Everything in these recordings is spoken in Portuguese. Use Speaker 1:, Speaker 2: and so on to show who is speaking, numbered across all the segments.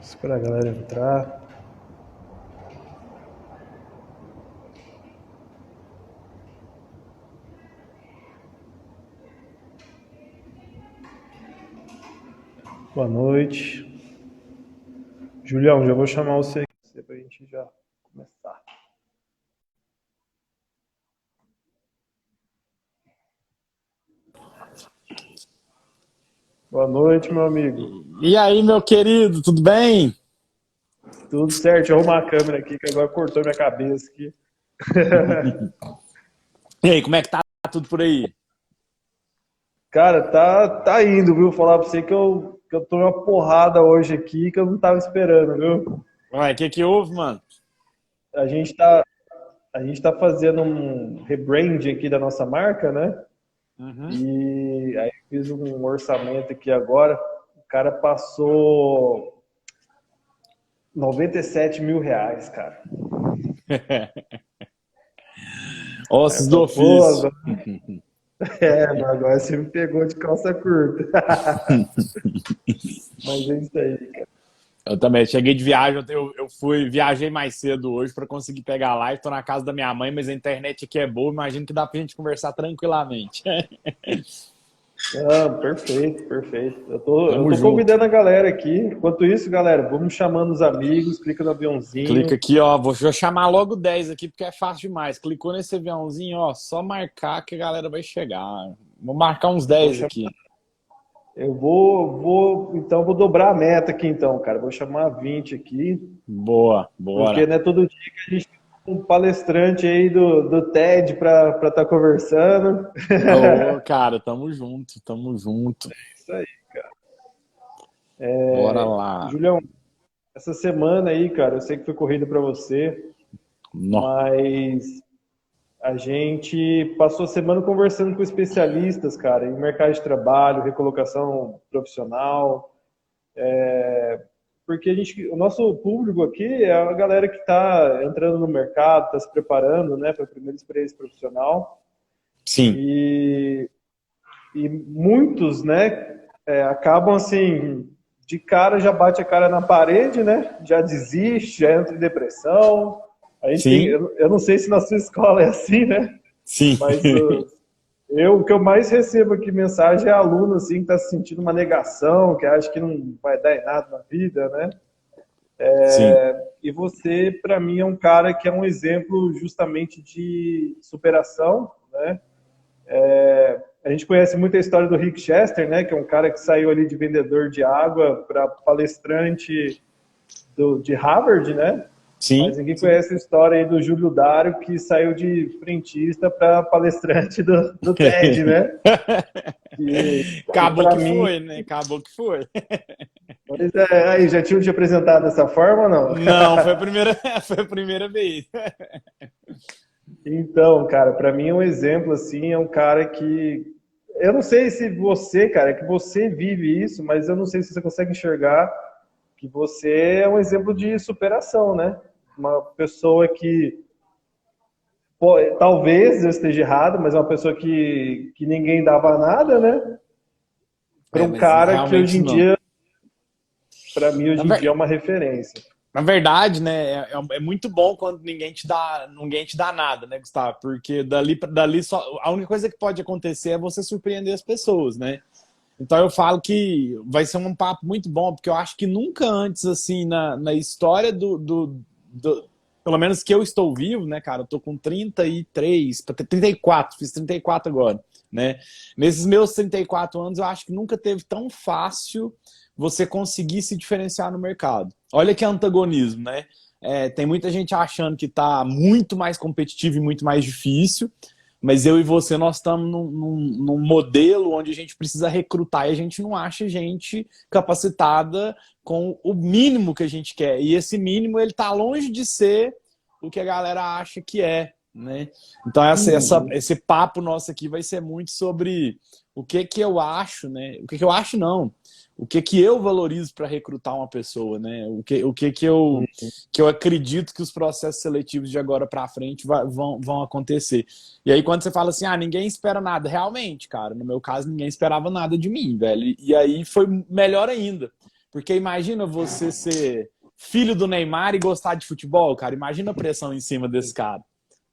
Speaker 1: Esperar a galera entrar. Boa noite. Julião, já vou chamar você aqui pra gente já começar. Boa noite, meu amigo.
Speaker 2: E aí, meu querido, tudo bem?
Speaker 1: Tudo certo? Deixa eu arrumar a câmera aqui, que agora cortou minha cabeça aqui.
Speaker 2: E aí, como é que tá tudo por aí?
Speaker 1: Cara, tá indo, viu? Falar pra você que eu tô uma porrada hoje aqui que eu não tava esperando, viu?
Speaker 2: Ué, o que houve, mano?
Speaker 1: A gente tá, a gente tá fazendo um rebrand aqui da nossa marca, né?
Speaker 2: Uhum.
Speaker 1: E aí eu fiz um orçamento aqui agora. O cara passou R$ 97.000, cara. Aí eu
Speaker 2: Ossos do
Speaker 1: falei, pô,
Speaker 2: ofício.
Speaker 1: mas agora você me pegou de calça curta. Mas é isso aí, cara.
Speaker 2: Eu também cheguei de viagem, viajei mais cedo hoje pra conseguir pegar a live. Tô na casa da minha mãe, mas a internet aqui é boa, imagino que dá pra gente conversar tranquilamente.
Speaker 1: Ah, perfeito, perfeito. Eu tô, eu
Speaker 2: Tamo
Speaker 1: tô
Speaker 2: junto.
Speaker 1: convidando a galera aqui. Enquanto isso, galera, vamos chamando os amigos, clica no
Speaker 2: Clica
Speaker 1: aviãozinho.
Speaker 2: aqui, ó. Vou chamar logo 10 aqui, porque é fácil demais. Clicou nesse aviãozinho, ó. Só marcar que a galera vai chegar. Vou marcar uns
Speaker 1: Vou
Speaker 2: 10
Speaker 1: chamar,
Speaker 2: aqui.
Speaker 1: então vou dobrar a meta aqui então, cara. Vou chamar 20 aqui.
Speaker 2: Boa,
Speaker 1: Porque
Speaker 2: bora.
Speaker 1: não é todo dia que a gente tem um palestrante aí do TED para estar conversando.
Speaker 2: Ô, cara, tamo junto, tamo junto.
Speaker 1: Isso aí.
Speaker 2: Bora lá.
Speaker 1: Julião, essa semana aí, cara, eu sei que foi corrida para você,
Speaker 2: Nó.
Speaker 1: mas a gente passou a semana conversando com especialistas, cara, em mercado de trabalho, recolocação profissional, porque o nosso público aqui é a galera que está entrando no mercado, está se preparando, né, para a primeira experiência profissional.
Speaker 2: Sim,
Speaker 1: E muitos, né, acabam assim, de cara já bate a cara na parede, né, já desiste, já entra em depressão. A gente tem,
Speaker 2: sim,
Speaker 1: eu não sei se na sua escola é assim, né,
Speaker 2: sim,
Speaker 1: mas o que eu mais recebo aqui mensagem é aluno assim que está se sentindo uma negação, que acha que não vai dar em nada na vida, né?
Speaker 2: sim,
Speaker 1: E você, para mim, é um cara que é um exemplo justamente de superação, né? A gente conhece muito a história do Rick Chester, né, que é um cara que saiu ali de vendedor de água para palestrante de Harvard, né? Mas
Speaker 2: sim.
Speaker 1: ninguém conhece a história aí do Júlio Dário, que saiu de frentista para palestrante do TED, né? E
Speaker 2: Acabou
Speaker 1: para
Speaker 2: que
Speaker 1: mim,
Speaker 2: foi, né? Acabou que foi.
Speaker 1: pois é, aí já tinham te apresentado dessa forma ou não?
Speaker 2: Não, foi a primeira, foi a primeira vez.
Speaker 1: Então, cara, para mim é um exemplo assim, é um cara que eu não sei se você, cara, é que você vive isso, mas eu não sei se você consegue enxergar que você é um exemplo de superação, né? Uma pessoa que, pô, talvez eu esteja errado, mas é uma pessoa que ninguém dava nada, né? Para
Speaker 2: É,
Speaker 1: um
Speaker 2: mas
Speaker 1: cara que hoje
Speaker 2: realmente
Speaker 1: em
Speaker 2: não.
Speaker 1: dia, para mim,
Speaker 2: Na
Speaker 1: hoje em dia é
Speaker 2: ver-
Speaker 1: uma referência.
Speaker 2: na verdade, né, é muito bom quando ninguém te dá nada, né, Gustavo? Porque dali só, a única coisa que pode acontecer é você surpreender as pessoas, né? Então eu falo que vai ser um papo muito bom, porque eu acho que nunca antes, assim, na história pelo menos que eu estou vivo, né, cara? Eu tô com 33, 34, fiz 34 agora, né? Nesses meus 34 anos, eu acho que nunca teve tão fácil você conseguir se diferenciar no mercado. Olha que antagonismo, né? Tem muita gente achando que tá muito mais competitivo e muito mais difícil, mas eu e você, nós estamos num modelo onde a gente precisa recrutar e a gente não acha gente capacitada com o mínimo que a gente quer. E esse mínimo, ele está longe de ser o que a galera acha que é, né? Então,
Speaker 1: Uhum.
Speaker 2: esse papo nosso aqui vai ser muito sobre o que que eu acho, né? O que que eu acho, não. O que que eu valorizo para recrutar uma pessoa, né? O que eu acredito que os processos seletivos de agora para frente vão acontecer. E aí, quando você fala assim, ninguém espera nada, realmente, cara, no meu caso, ninguém esperava nada de mim, velho. E aí foi melhor ainda. Porque imagina você ser filho do Neymar e gostar de futebol, cara. Imagina a pressão em cima desse cara.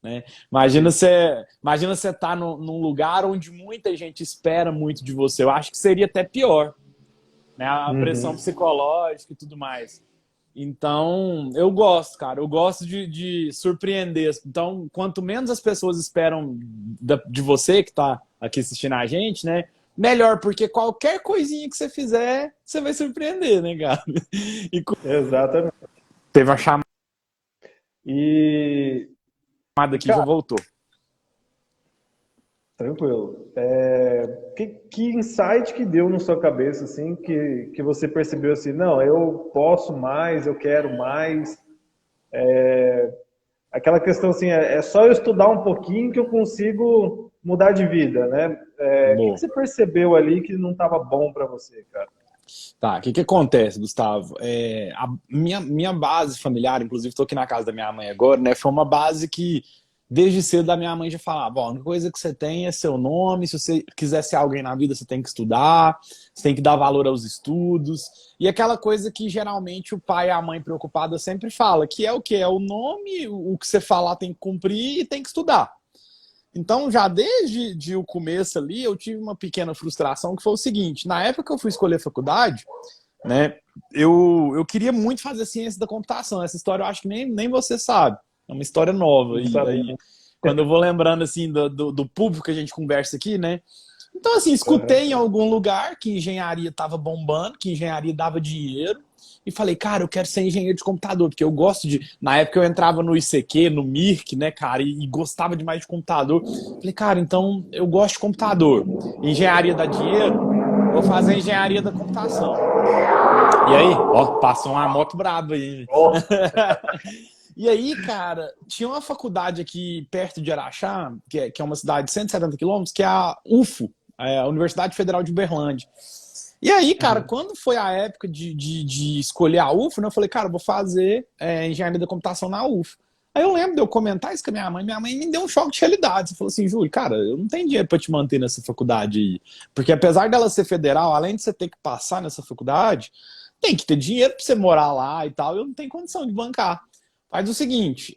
Speaker 2: Né? Imagina você tá num lugar onde muita gente espera muito de você. Eu acho que seria até pior, né? A pressão psicológica e tudo mais. Então, eu gosto, cara. Eu gosto de surpreender. Então, quanto menos as pessoas esperam de você que tá aqui assistindo a gente, né? Melhor, porque qualquer coisinha que você fizer, você vai surpreender, né, cara? E
Speaker 1: Exatamente.
Speaker 2: teve uma chamada
Speaker 1: E,
Speaker 2: aqui, já
Speaker 1: cara,
Speaker 2: voltou.
Speaker 1: tranquilo. Que insight que deu na sua cabeça, assim, que você percebeu assim, não, eu posso mais, eu quero mais. Aquela questão assim, é só eu estudar um pouquinho que eu consigo mudar de vida, né? O que
Speaker 2: Boa.
Speaker 1: você percebeu ali que não estava bom para você, cara?
Speaker 2: Tá, o que acontece, Gustavo? A minha base familiar, inclusive estou aqui na casa da minha mãe agora, né? Foi uma base que, desde cedo, a minha mãe já falava: a única coisa que você tem é seu nome, se você quiser ser alguém na vida, você tem que estudar, você tem que dar valor aos estudos. E aquela coisa que, geralmente, o pai e a mãe preocupada sempre fala, que é o quê? É o nome, o que você falar tem que cumprir e tem que estudar. Então, já desde o começo ali, eu tive uma pequena frustração, que foi o seguinte: na época que eu fui escolher faculdade, né, eu queria muito fazer ciência da computação. Essa história eu acho que nem você sabe. É uma história nova.
Speaker 1: Não
Speaker 2: E aí,
Speaker 1: sabia.
Speaker 2: quando eu vou lembrando, assim, do público que a gente conversa aqui, né? Então, assim,
Speaker 1: Uhum.
Speaker 2: escutei em algum lugar que engenharia estava bombando, que engenharia dava dinheiro. E falei, cara, eu quero ser engenheiro de computador, porque eu gosto de... Na época eu entrava no ICQ, no Mirk, né, cara, e gostava demais de computador. Falei, cara, então eu gosto de computador. Engenharia dá dinheiro? Vou fazer engenharia da computação. E aí, ó, passou uma moto braba aí.
Speaker 1: Oh,
Speaker 2: E aí, cara, tinha uma faculdade aqui perto de Araxá, que é uma cidade de 170 quilômetros, que é a UFO, a Universidade Federal de Uberlândia. E aí, cara, quando foi a época de escolher a UFO, né, eu falei, cara, eu vou fazer engenharia da computação na UFO. Aí eu lembro de eu comentar isso com a minha mãe me deu um choque de realidade. Você falou assim, Júlio, cara, eu não tenho dinheiro pra te manter nessa faculdade aí. Porque apesar dela ser federal, além de você ter que passar nessa faculdade, tem que ter dinheiro pra você morar lá e tal, eu não tenho condição de bancar. Faz o seguinte,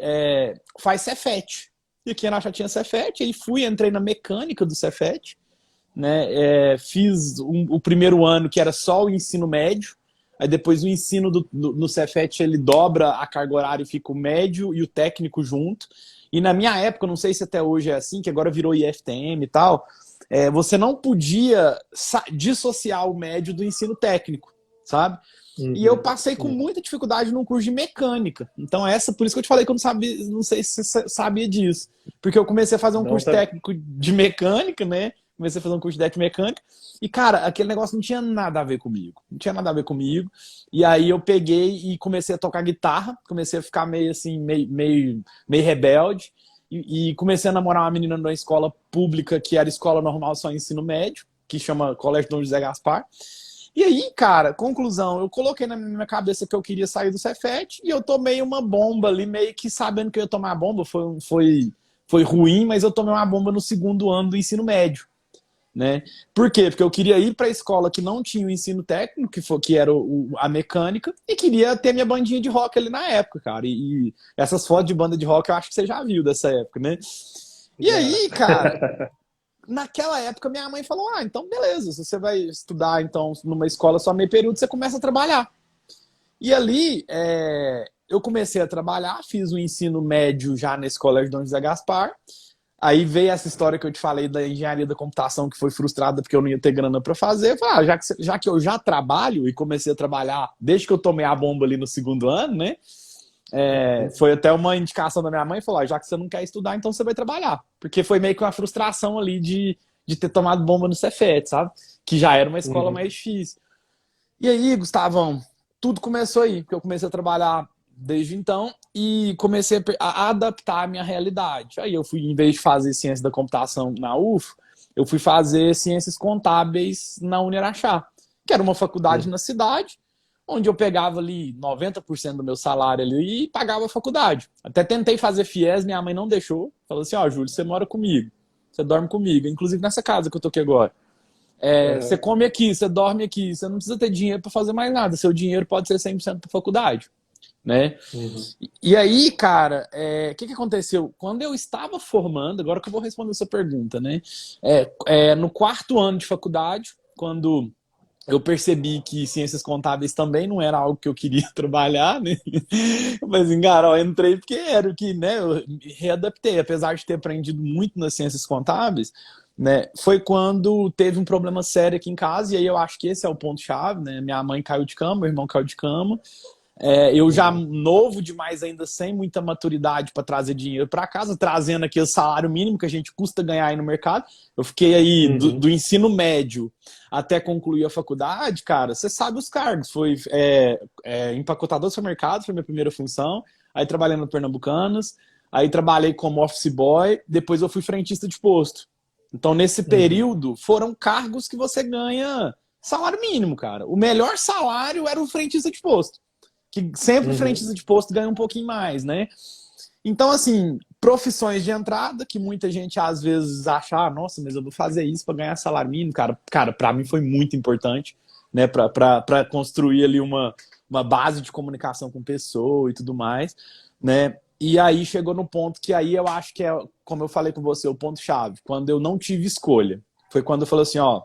Speaker 2: faz Cefet. E aqui na tinha Cefet, aí entrei na mecânica do Cefet, né? Fiz o primeiro ano que era só o ensino médio, aí depois o ensino no Cefet ele dobra a carga horária e fica o médio e o técnico junto. E na minha época, não sei se até hoje é assim, que agora virou IFTM e tal, você não podia dissociar o médio do ensino técnico, sabe? E eu passei com muita dificuldade num curso de mecânica. Então, por isso que eu te falei que eu não sabia, não sei se você sabia disso. Porque eu comecei a fazer um
Speaker 1: não
Speaker 2: curso
Speaker 1: sabia.
Speaker 2: técnico de mecânica, né? Comecei a fazer um curso de técnico de mecânica. E, cara, aquele negócio não tinha nada a ver comigo. Não tinha nada a ver comigo. E aí eu peguei e comecei a tocar guitarra. Comecei a ficar meio assim, meio rebelde. E comecei a namorar uma menina numa escola pública que era escola normal só ensino médio, que chama Colégio Dom José Gaspar. E aí, cara, conclusão, eu coloquei na minha cabeça que eu queria sair do Cefet e eu tomei uma bomba ali, meio que sabendo que eu ia tomar a bomba, foi ruim, mas eu tomei uma bomba no segundo ano do ensino médio, né? Por quê? Porque eu queria ir para a escola que não tinha o ensino técnico, que era a mecânica, e queria ter minha bandinha de rock ali na época, cara. E essas fotos de banda de rock eu acho que você já viu dessa época, né? E
Speaker 1: Já.
Speaker 2: aí, cara, naquela época minha mãe falou, então beleza, se você vai estudar então numa escola só meio período, você começa a trabalhar. E ali eu comecei a trabalhar, fiz o ensino médio já nesse colégio Dom José Gaspar. Aí veio essa história que eu te falei da engenharia da computação, que foi frustrada porque eu não ia ter grana para fazer. Eu falei, já que eu já trabalho e comecei a trabalhar desde que eu tomei a bomba ali no segundo ano, né? Foi até uma indicação da minha mãe, falou, já que você não quer estudar, então você vai trabalhar. Porque foi meio que uma frustração ali de ter tomado bomba no Cefet, sabe? Que já era uma escola mais difícil. E aí, Gustavão, tudo começou aí, porque eu comecei a trabalhar desde então e comecei a adaptar a minha realidade. Aí eu fui, em vez de fazer ciência da computação na UF, eu fui fazer ciências contábeis na Uniraxá, que era uma faculdade na cidade, onde eu pegava ali 90% do meu salário ali e pagava a faculdade. Até tentei fazer FIES, minha mãe não deixou. Falou assim, Júlio, você mora comigo, você dorme comigo, inclusive nessa casa que eu tô aqui agora. Você come aqui, você dorme aqui, você não precisa ter dinheiro para fazer mais nada. Seu dinheiro pode ser 100% para faculdade, né? E aí, cara, o que aconteceu? Quando eu estava formando, agora que eu vou responder essa pergunta, né? No 4º ano de faculdade, quando eu percebi que ciências contábeis também não era algo que eu queria trabalhar, né? Mas, cara, eu entrei porque era o que, né? Eu me readaptei, apesar de ter aprendido muito nas ciências contábeis, né? Foi quando teve um problema sério aqui em casa, e aí eu acho que esse é o ponto-chave, né? Minha mãe caiu de cama, meu irmão caiu de cama. Eu já novo demais ainda, sem muita maturidade para trazer dinheiro para casa, trazendo aqui o salário mínimo que a gente custa ganhar aí no mercado. Eu fiquei aí do ensino médio até concluir a faculdade, cara, você sabe os cargos. Foi empacotador do supermercado, foi minha primeira função. Aí trabalhei no Pernambucanas, aí trabalhei como office boy, depois eu fui frentista de posto. Então, nesse período, foram cargos que você ganha salário mínimo, cara. O melhor salário era o frentista de posto. Que sempre frentista de posto ganha um pouquinho mais, né? Então, assim, profissões de entrada, que muita gente às vezes acha, nossa, mas eu vou fazer isso para ganhar salário mínimo, cara, para mim foi muito importante, né? Para construir ali uma base de comunicação com pessoa e tudo mais, né? E aí chegou no ponto que aí eu acho que como eu falei com você, o ponto-chave, quando eu não tive escolha. Foi quando eu falei assim, ó,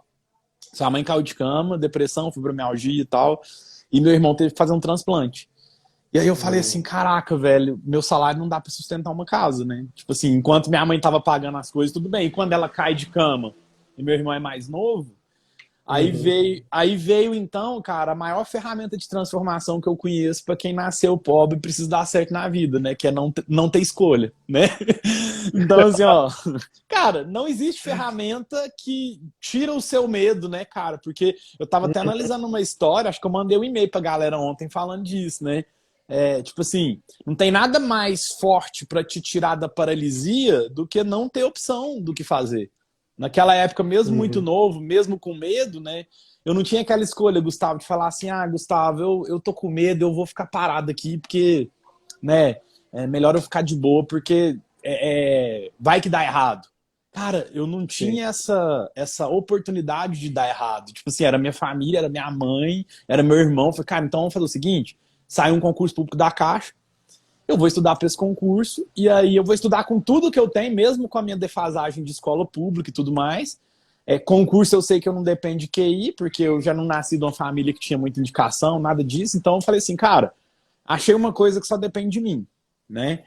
Speaker 2: sua mãe caiu de cama, depressão, fibromialgia e tal, e meu irmão teve que fazer um transplante. E aí eu falei assim, caraca, velho, meu salário não dá pra sustentar uma casa, né? Tipo assim, enquanto minha mãe tava pagando as coisas, tudo bem. E quando ela cai de cama e meu irmão é mais novo, aí veio então, cara, a maior ferramenta de transformação que eu conheço pra quem nasceu pobre e precisa dar certo na vida, né? Que é não ter escolha, né? Então, assim, ó, cara, não existe ferramenta que tira o seu medo, né, cara? Porque eu tava até analisando uma história, acho que eu mandei um e-mail pra galera ontem falando disso, né? Tipo assim, não tem nada mais forte pra te tirar da paralisia do que não ter opção do que fazer. Naquela época, mesmo muito novo, mesmo com medo, né? Eu não tinha aquela escolha, Gustavo, de falar assim, Gustavo, eu tô com medo, eu vou ficar parado aqui, porque, né, é melhor eu ficar de boa, porque vai que dá errado. Cara, eu não tinha essa oportunidade de dar errado. Tipo assim, era minha família, era minha mãe, era meu irmão. Eu falei, cara, então vamos fazer o seguinte, sai um concurso público da Caixa, eu vou estudar para esse concurso, e aí eu vou estudar com tudo que eu tenho, mesmo com a minha defasagem de escola pública e tudo mais. Concurso eu sei que eu não dependo de QI, porque eu já não nasci de uma família que tinha muita indicação, nada disso. Então eu falei assim, cara, achei uma coisa que só depende de mim, né?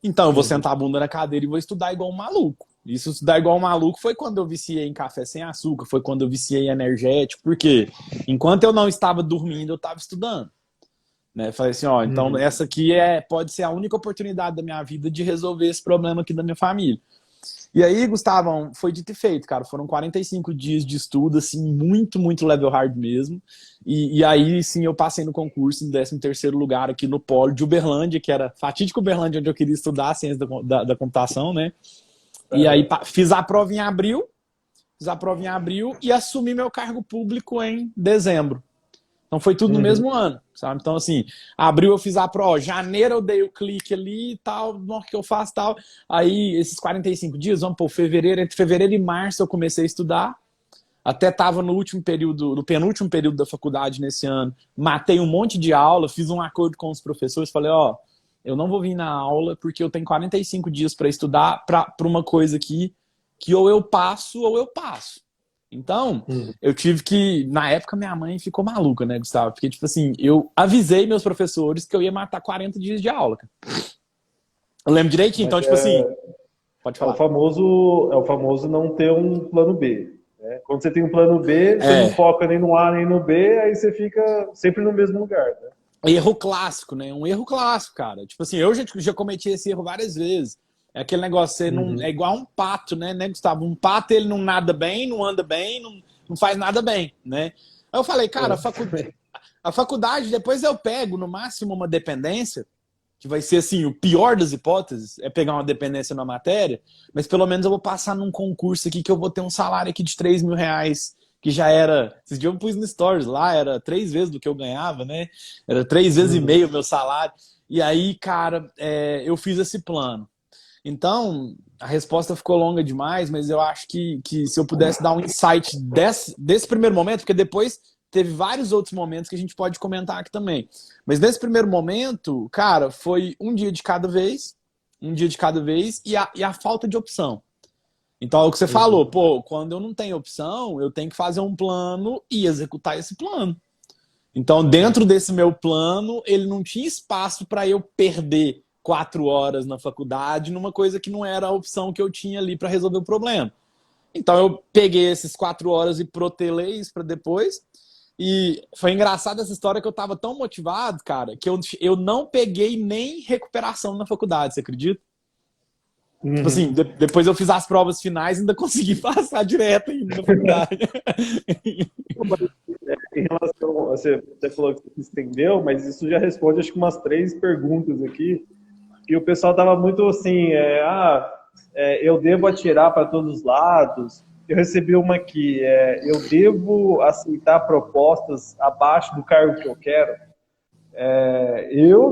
Speaker 2: Então eu vou sentar a bunda na cadeira e vou estudar igual um maluco. Isso, estudar igual um maluco, foi quando eu viciei em café sem açúcar, foi quando eu viciei em energético, porque enquanto eu não estava dormindo, eu estava estudando. Né? Falei assim, ó, então essa aqui pode ser a única oportunidade da minha vida de resolver esse problema aqui da minha família. E aí, Gustavão, foi dito e feito, cara. Foram 45 dias de estudo, assim, muito, muito level hard mesmo. E aí, sim, eu passei no concurso em 13º lugar aqui no Polo de Uberlândia, que era fatídico Uberlândia, onde eu queria estudar a ciência da computação, né? E aí, fiz a prova em abril e assumi meu cargo público em dezembro. Então foi tudo no mesmo ano, sabe? Então, assim, abril eu fiz a prova, janeiro eu dei o clique ali e tal, no que eu faço tal. Aí, esses 45 dias, vamos pôr fevereiro, entre fevereiro e março eu comecei a estudar. Até estava no penúltimo período da faculdade nesse ano. Matei um monte de aula, fiz um acordo com os professores, falei, ó, eu não vou vir na aula porque eu tenho 45 dias para estudar para uma coisa aqui que ou eu passo ou eu passo. Então, eu tive que... Na época, minha mãe ficou maluca, né, Gustavo? Porque, tipo assim, eu avisei meus professores que eu ia matar 40 dias de aula. Eu lembro direitinho. Então, tipo assim... Pode falar.
Speaker 1: É o famoso não ter um plano B. Né? Quando você tem um plano B, você não foca nem no A nem no B, aí você fica sempre no mesmo lugar, né?
Speaker 2: Erro clássico, né? Um erro clássico, cara. Tipo assim, eu já cometi esse erro várias vezes. É aquele negócio, você não, é igual um pato, né, Gustavo? Um pato, ele não nada bem, não anda bem, não faz nada bem, né? Aí eu falei, cara, a faculdade, depois eu pego, no máximo, uma dependência, que vai ser, assim, o pior das hipóteses, é pegar uma dependência na matéria, mas pelo menos eu vou passar num concurso aqui que eu vou ter um salário aqui de 3 mil reais, que já era... Esses dias eu pus no Stories lá, era 3 vezes do que eu ganhava, né? Era 3 vezes e meio o meu salário. E aí, cara, eu fiz esse plano. Então, a resposta ficou longa demais, mas eu acho que se eu pudesse dar um insight desse primeiro momento, porque depois teve vários outros momentos que a gente pode comentar aqui também. Mas nesse primeiro momento, cara, foi um dia de cada vez e a falta de opção. Então, é o que você falou, pô, quando eu não tenho opção, eu tenho que fazer um plano e executar esse plano. Então, dentro desse meu plano, ele não tinha espaço para eu perder 4 horas na faculdade numa coisa que não era a opção que eu tinha ali para resolver o problema. Então, eu peguei esses 4 horas e protelei isso para depois. E foi engraçado essa história que eu tava tão motivado, cara, que eu não peguei nem recuperação na faculdade, você acredita? Tipo assim, depois eu fiz as provas finais e ainda consegui passar direto ainda na faculdade.
Speaker 1: Em relação, você falou que se estendeu, mas isso já responde acho que umas 3 perguntas aqui, que o pessoal tava muito assim, eu devo atirar para todos os lados. Eu recebi uma aqui, eu devo aceitar propostas abaixo do cargo que eu quero.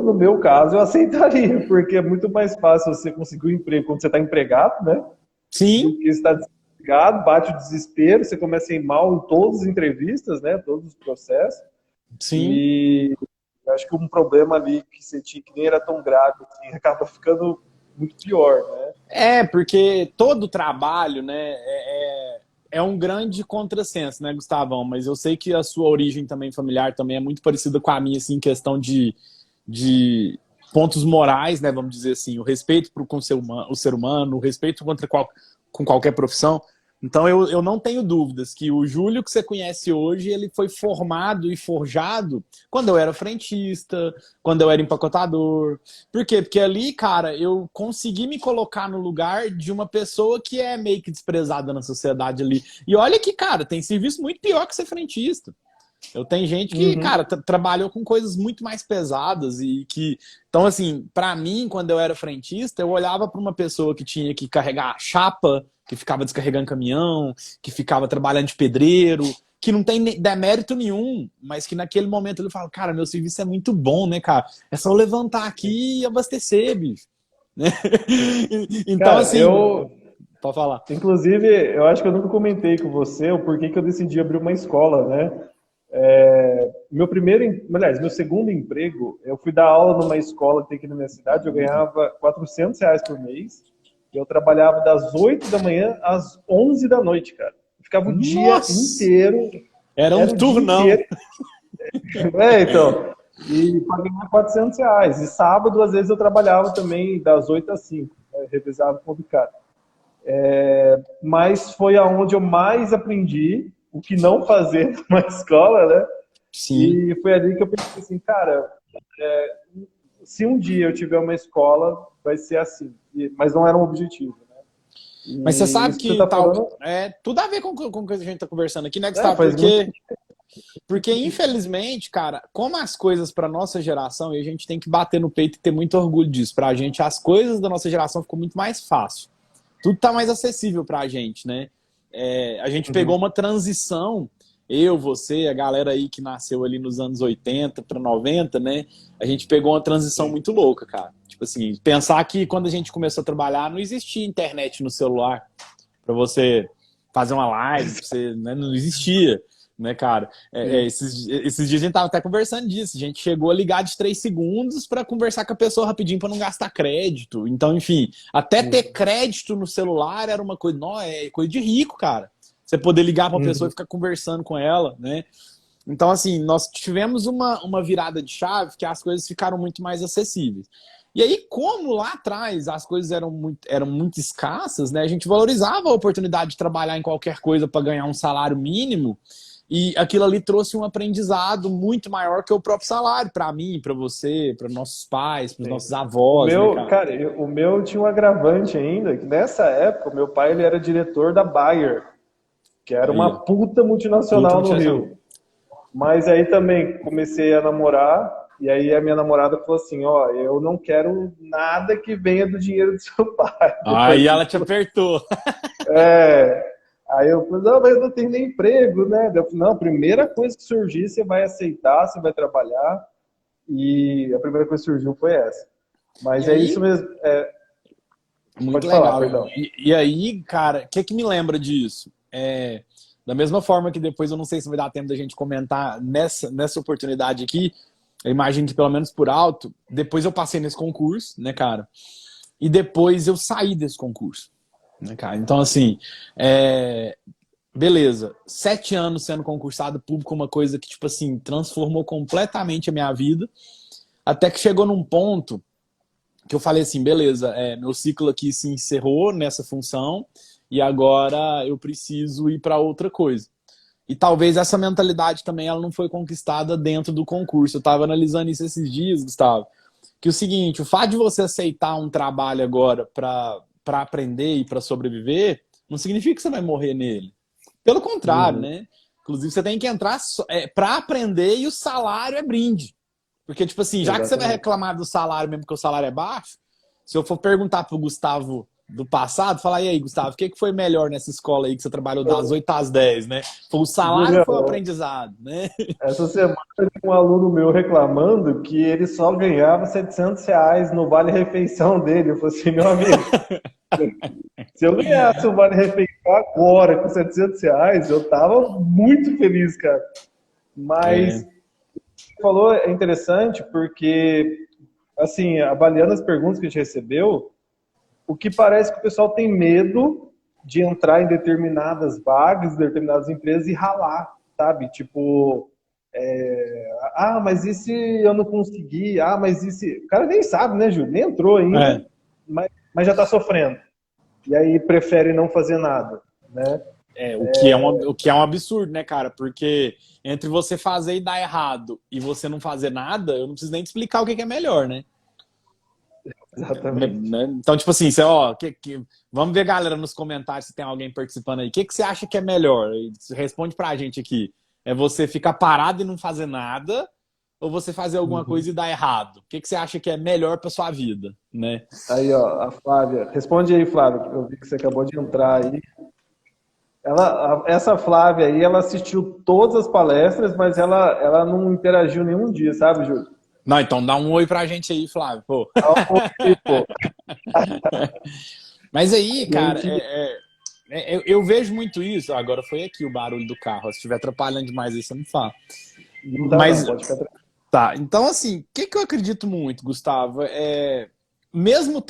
Speaker 1: No meu caso, eu aceitaria, porque é muito mais fácil você conseguir um emprego quando você está empregado, né?
Speaker 2: Sim.
Speaker 1: Do que está desempregado, bate o desespero, você começa a ir mal em todas as entrevistas, né? Todos os processos.
Speaker 2: Sim.
Speaker 1: E acho que um problema ali que você tinha que nem era tão grave, assim, acaba ficando muito pior, né?
Speaker 2: Porque todo trabalho, né, é um grande contrassenso, né, Gustavão? Mas eu sei que a sua origem também familiar também é muito parecida com a minha, assim, em questão de pontos morais, né, vamos dizer assim, o respeito com o ser humano, o respeito com qualquer profissão. Então eu não tenho dúvidas que o Júlio que você conhece hoje, ele foi formado e forjado quando eu era frentista, quando eu era empacotador. Por quê? Porque ali, cara, eu consegui me colocar no lugar de uma pessoa que é meio que desprezada na sociedade ali. E olha que, cara, tem serviço muito pior que ser frentista. Eu tenho gente que, cara, trabalhou com coisas muito mais pesadas e que... Então, assim, pra mim, quando eu era frentista, eu olhava pra uma pessoa que tinha que carregar chapa, que ficava descarregando caminhão, que ficava trabalhando de pedreiro, que não tem demérito nenhum, mas que naquele momento ele fala, cara, meu serviço é muito bom, né, cara? É só eu levantar aqui e abastecer, bicho. Né? Então,
Speaker 1: Cara,
Speaker 2: assim, pode falar.
Speaker 1: inclusive, eu acho que eu nunca comentei com você o porquê que eu decidi abrir uma escola, né? Meu segundo emprego, eu fui dar aula numa escola que tem aqui na minha cidade, eu ganhava R$ 400 por mês, e eu trabalhava das 8 da manhã às 11 da noite, cara. Eu ficava o dia
Speaker 2: Nossa!
Speaker 1: inteiro,
Speaker 2: Era um
Speaker 1: era o dia
Speaker 2: turnão.
Speaker 1: inteiro. Então, e para ganhar R$ 400. E sábado, às vezes, eu trabalhava também das 8 às 5, né? Revezava com o cara. Mas foi aonde eu mais aprendi o que não fazer numa escola, né?
Speaker 2: Sim.
Speaker 1: E foi ali que eu pensei assim, cara, se um dia eu tiver uma escola, vai ser assim. Mas não era um objetivo, né?
Speaker 2: Mas você
Speaker 1: E
Speaker 2: sabe
Speaker 1: isso que você
Speaker 2: que
Speaker 1: tá falando,
Speaker 2: tudo a ver com o que a gente está conversando aqui, né, Gustavo?
Speaker 1: faz muito.
Speaker 2: Porque, infelizmente, cara, como as coisas para nossa geração, e a gente tem que bater no peito e ter muito orgulho disso, pra gente, as coisas da nossa geração ficou muito mais fácil. Tudo tá mais acessível pra gente, né? A gente pegou uma transição, eu, você, a galera aí que nasceu ali nos anos 80 para 90, né? A gente pegou uma transição muito louca, cara. Tipo assim, pensar que quando a gente começou a trabalhar, não existia internet no celular para você fazer uma live, você, né? Não existia, né, cara? Esses dias a gente tava até conversando disso. A gente chegou a ligar de 3 segundos para conversar com a pessoa rapidinho para não gastar crédito. Então, enfim, até ter crédito no celular era uma coisa, não, é coisa de rico, cara. Você poder ligar para uma pessoa e ficar conversando com ela, né? Então, assim, nós tivemos uma virada de chave que as coisas ficaram muito mais acessíveis. E aí, como lá atrás as coisas eram muito escassas, né? A gente valorizava a oportunidade de trabalhar em qualquer coisa para ganhar um salário mínimo. E aquilo ali trouxe um aprendizado muito maior que o próprio salário para mim, para você, para nossos pais, para os nossos
Speaker 1: O
Speaker 2: avós, né,
Speaker 1: meu,
Speaker 2: cara?
Speaker 1: cara, o meu tinha um agravante ainda, que nessa época, o meu pai ele era diretor da Bayer, que era
Speaker 2: Aí,
Speaker 1: uma
Speaker 2: ó.
Speaker 1: puta
Speaker 2: Puta
Speaker 1: multinacional no
Speaker 2: multinacional.
Speaker 1: Rio. Mas aí também comecei a namorar, e aí a minha namorada falou assim, ó, eu não quero nada que venha do dinheiro do seu pai.
Speaker 2: Aí ela te apertou.
Speaker 1: É, aí eu falei, não, mas eu não tenho nem emprego, né? Eu falei, não, a primeira coisa que surgir, você vai aceitar, você vai trabalhar, e a primeira coisa que surgiu foi essa.
Speaker 2: E
Speaker 1: Mas é isso
Speaker 2: aí,
Speaker 1: mesmo.
Speaker 2: Muito
Speaker 1: Pode falar,
Speaker 2: legal.
Speaker 1: perdão.
Speaker 2: E aí, cara, o que que me lembra disso? Da mesma forma que depois, eu não sei se vai dar tempo da gente comentar nessa oportunidade aqui, eu imagino que pelo menos por alto, depois eu passei nesse concurso, né, cara? E depois eu saí desse concurso, né, cara? Então, assim, beleza, 7 anos sendo concursado público, uma coisa que, tipo assim, transformou completamente a minha vida, até que chegou num ponto que eu falei assim, beleza, meu ciclo aqui se encerrou nessa função e agora eu preciso ir para outra coisa. E talvez essa mentalidade também ela não foi conquistada dentro do concurso. Eu estava analisando isso esses dias, Gustavo, que o seguinte, o fato de você aceitar um trabalho agora para aprender e para sobreviver, não significa que você vai morrer nele. Pelo contrário,
Speaker 1: Uhum.
Speaker 2: né? Inclusive, você tem que entrar para aprender e o salário é brinde. Porque, tipo assim, já que você vai
Speaker 1: Exatamente.
Speaker 2: reclamar do salário mesmo que o salário é baixo, se eu for perguntar pro Gustavo do passado, falar, e aí, Gustavo, o que foi melhor nessa escola aí que você trabalhou das 8 às 10, né? Foi o salário ou foi o
Speaker 1: Julião,
Speaker 2: aprendizado, né?
Speaker 1: essa semana teve um aluno meu reclamando que ele só ganhava R$ 700 no vale-refeição dele. Eu falei assim, meu amigo, se eu ganhasse o vale-refeição agora com R$ 700, eu tava muito feliz, cara. Mas
Speaker 2: É,
Speaker 1: você falou é interessante porque, assim, avaliando as perguntas que a gente recebeu, o que parece que o pessoal tem medo de entrar em determinadas vagas, determinadas empresas e ralar, sabe? Tipo, mas e se eu não conseguir? Mas e se... O cara nem sabe, né, Júlio? Nem entrou ainda,
Speaker 2: é,
Speaker 1: mas já tá sofrendo. E aí prefere não fazer nada, né?
Speaker 2: o que é um absurdo, né, cara? Porque entre você fazer e dar errado e você não fazer nada, eu não preciso nem te explicar o que é melhor, né?
Speaker 1: Exatamente.
Speaker 2: Então, tipo assim, vamos ver, galera, nos comentários se tem alguém participando aí. O que você acha que é melhor? Responde pra gente aqui. É você ficar parado e não fazer nada, ou você fazer alguma
Speaker 1: Uhum.
Speaker 2: coisa e dar errado? O que você acha que é melhor pra sua vida, né?
Speaker 1: Aí, ó, a Flávia. Responde aí, Flávia, que eu vi que você acabou de entrar aí. Essa Flávia aí, ela assistiu todas as palestras, mas ela não interagiu nenhum dia, sabe, Júlio?
Speaker 2: Não, então dá um oi pra gente aí, Flávio. Pô.
Speaker 1: Pô,
Speaker 2: Mas aí, cara,
Speaker 1: gente,
Speaker 2: eu vejo muito isso. Agora foi aqui o barulho do carro. Se estiver atrapalhando demais aí, você me fala.
Speaker 1: não tá não,
Speaker 2: Mas
Speaker 1: pode ficar tranquilo.
Speaker 2: tá, então assim, o que eu acredito muito, Gustavo, mesmo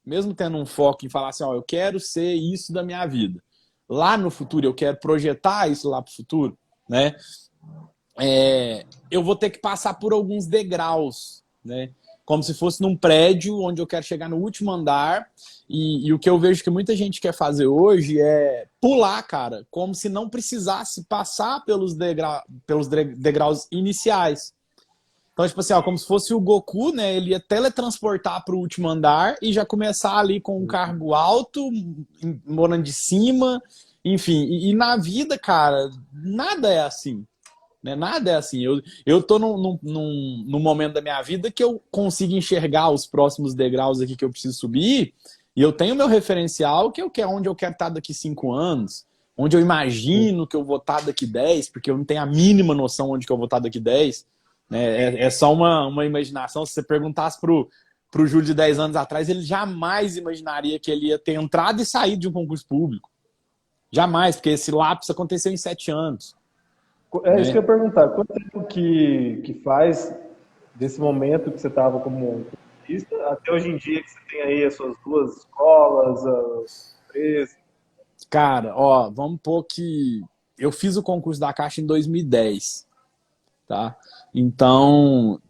Speaker 2: mesmo tendo um foco em falar assim, ó, eu quero ser isso da minha vida. Lá no futuro, eu quero projetar isso lá para o futuro, né? Eu vou ter que passar por alguns degraus, né? Como se fosse num prédio onde eu quero chegar no último andar. E o que eu vejo que muita gente quer fazer hoje é pular, cara, como se não precisasse passar pelos degraus iniciais. Então, tipo assim, ó, como se fosse o Goku, né? Ele ia teletransportar para o último andar e já começar ali com um cargo alto, morando de cima, enfim. E na vida, cara, nada é assim. Né? Nada é assim. Eu tô num momento da minha vida que eu consigo enxergar os próximos degraus aqui que eu preciso subir, e eu tenho meu referencial, que é onde eu quero estar daqui 5 anos, onde eu imagino que eu vou estar daqui 10, porque eu não tenho a mínima noção onde que eu vou estar daqui 10. Né? É só uma imaginação. Se você perguntasse pro Júlio de 10 anos atrás, ele jamais imaginaria que ele ia ter entrado e saído de um concurso público. Jamais, porque esse lapso aconteceu em 7 anos.
Speaker 1: É isso que
Speaker 2: Né?
Speaker 1: eu ia perguntar. Quanto tempo que faz desse momento que você estava como artista até hoje em dia que você tem aí as suas duas escolas, as empresas?
Speaker 2: Cara, ó, vamos pôr que eu fiz o concurso da Caixa em 2010, tá? Então,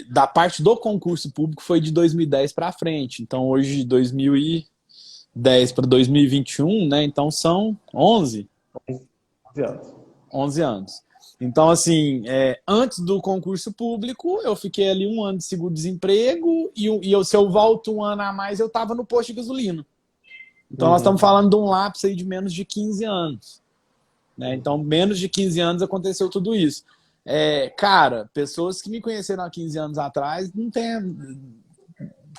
Speaker 2: da parte do concurso público foi de 2010 para frente. Então, hoje, de 2010 para 2021, né? Então, são
Speaker 1: 11 anos.
Speaker 2: 11 anos. Então, assim, antes do concurso público, eu fiquei ali 1 ano de seguro-desemprego se eu volto 1 ano a mais, eu estava no posto de gasolina. Então, nós estamos
Speaker 1: Uhum.
Speaker 2: falando de um lapso aí de menos de 15 anos. Né? Então, menos de 15 anos aconteceu tudo isso. Cara, pessoas que me conheceram há 15 anos atrás, não tem.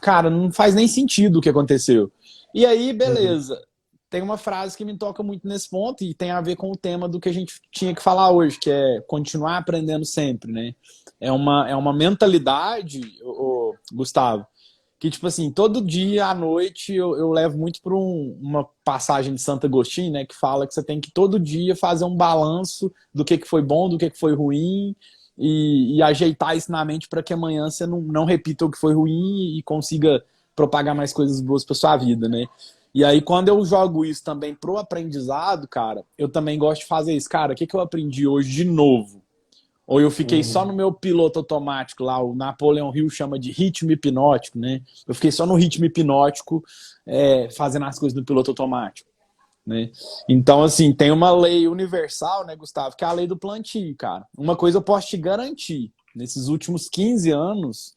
Speaker 2: Cara, não faz nem sentido o que aconteceu. E aí,
Speaker 1: Uhum.
Speaker 2: beleza. Tem uma frase que me toca muito nesse ponto e tem a ver com o tema do que a gente tinha que falar hoje, que é continuar aprendendo sempre, né? É uma mentalidade, Gustavo, que, tipo assim, todo dia à noite eu levo muito para uma passagem de Santo Agostinho, né, que fala que você tem que todo dia fazer um balanço do que foi bom, do que foi ruim, e ajeitar isso na mente para que amanhã você não repita o que foi ruim e consiga propagar mais coisas boas para sua vida, né? E aí, quando eu jogo isso também pro aprendizado, cara, eu também gosto de fazer isso. Cara, o que eu aprendi hoje de novo? Ou eu fiquei só no meu piloto automático lá, o Napoleon Hill chama de ritmo hipnótico, né? Eu fiquei só no ritmo hipnótico, fazendo as coisas no piloto automático, né? Então, assim, tem uma lei universal, né, Gustavo, que é a lei do plantio, cara. Uma coisa eu posso te garantir, nesses últimos 15 anos,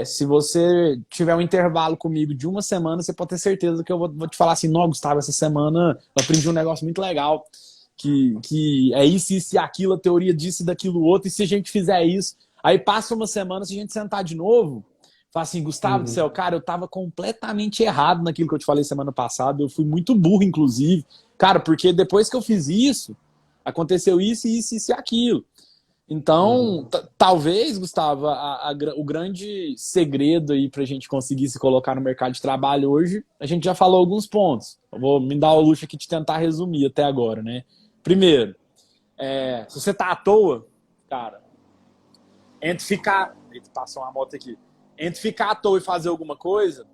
Speaker 2: se você tiver um intervalo comigo de uma semana, você pode ter certeza que eu vou te falar assim, não, Gustavo, essa semana eu aprendi um negócio muito legal, que é isso e aquilo, a teoria disso e daquilo outro, e se a gente fizer isso, aí passa uma semana, se a gente sentar de novo, fala assim, Gustavo do céu, cara, eu tava completamente errado naquilo que eu te falei semana passada, eu fui muito burro, inclusive, cara, porque depois que eu fiz isso, aconteceu isso e aquilo. Então, talvez, Gustavo, o grande segredo aí pra gente conseguir se colocar no mercado de trabalho hoje, a gente já falou alguns pontos. Eu vou me dar o luxo aqui de tentar resumir até agora, né? Primeiro, se você tá à toa, cara, entre ficar... Eita, passou uma moto aqui. Entre ficar à toa e fazer alguma coisa,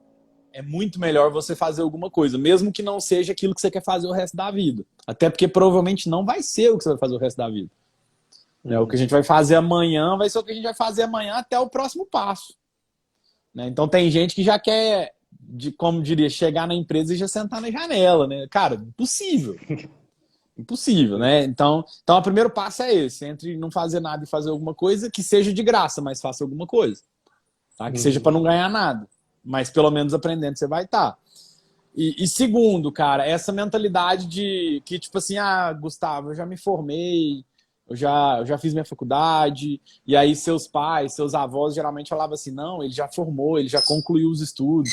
Speaker 2: é muito melhor você fazer alguma coisa, mesmo que não seja aquilo que você quer fazer o resto da vida. Até porque provavelmente não vai ser o que você vai fazer o resto da vida. O que a gente vai fazer amanhã vai ser o que a gente vai fazer amanhã até o próximo passo. Né? Então tem gente que já quer, como diria, chegar na empresa e já sentar na janela. Né? Cara, impossível. Impossível, né? Então o primeiro passo é esse, entre não fazer nada e fazer alguma coisa, que seja de graça, mas faça alguma coisa. Tá? Que seja para não ganhar nada. Mas pelo menos aprendendo você vai estar. E segundo, cara, essa mentalidade de que, tipo assim, Gustavo, eu já me formei, eu já fiz minha faculdade, e aí seus pais, seus avós geralmente falavam assim, não, ele já formou, ele já concluiu os estudos,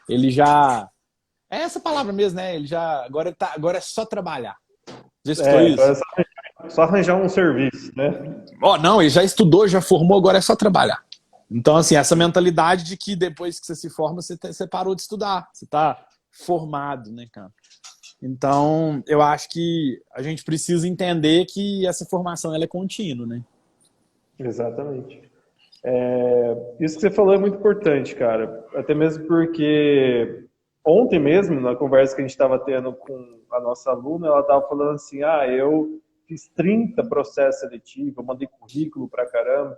Speaker 2: ele já... É essa palavra mesmo, né? Ele já... Agora é só trabalhar. Já escutou isso?
Speaker 1: Agora é só arranjar um serviço, né?
Speaker 2: Não, ele já estudou, já formou, agora é só trabalhar. Então, assim, essa mentalidade de que depois que você se forma, você parou de estudar, você tá formado, né, cara? Então, eu acho que a gente precisa entender que essa formação ela é contínua, né?
Speaker 1: Exatamente. Isso que você falou é muito importante, cara. Até mesmo porque ontem mesmo, na conversa que a gente estava tendo com a nossa aluna, ela estava falando assim, eu fiz 30 processos seletivos, eu mandei currículo pra caramba.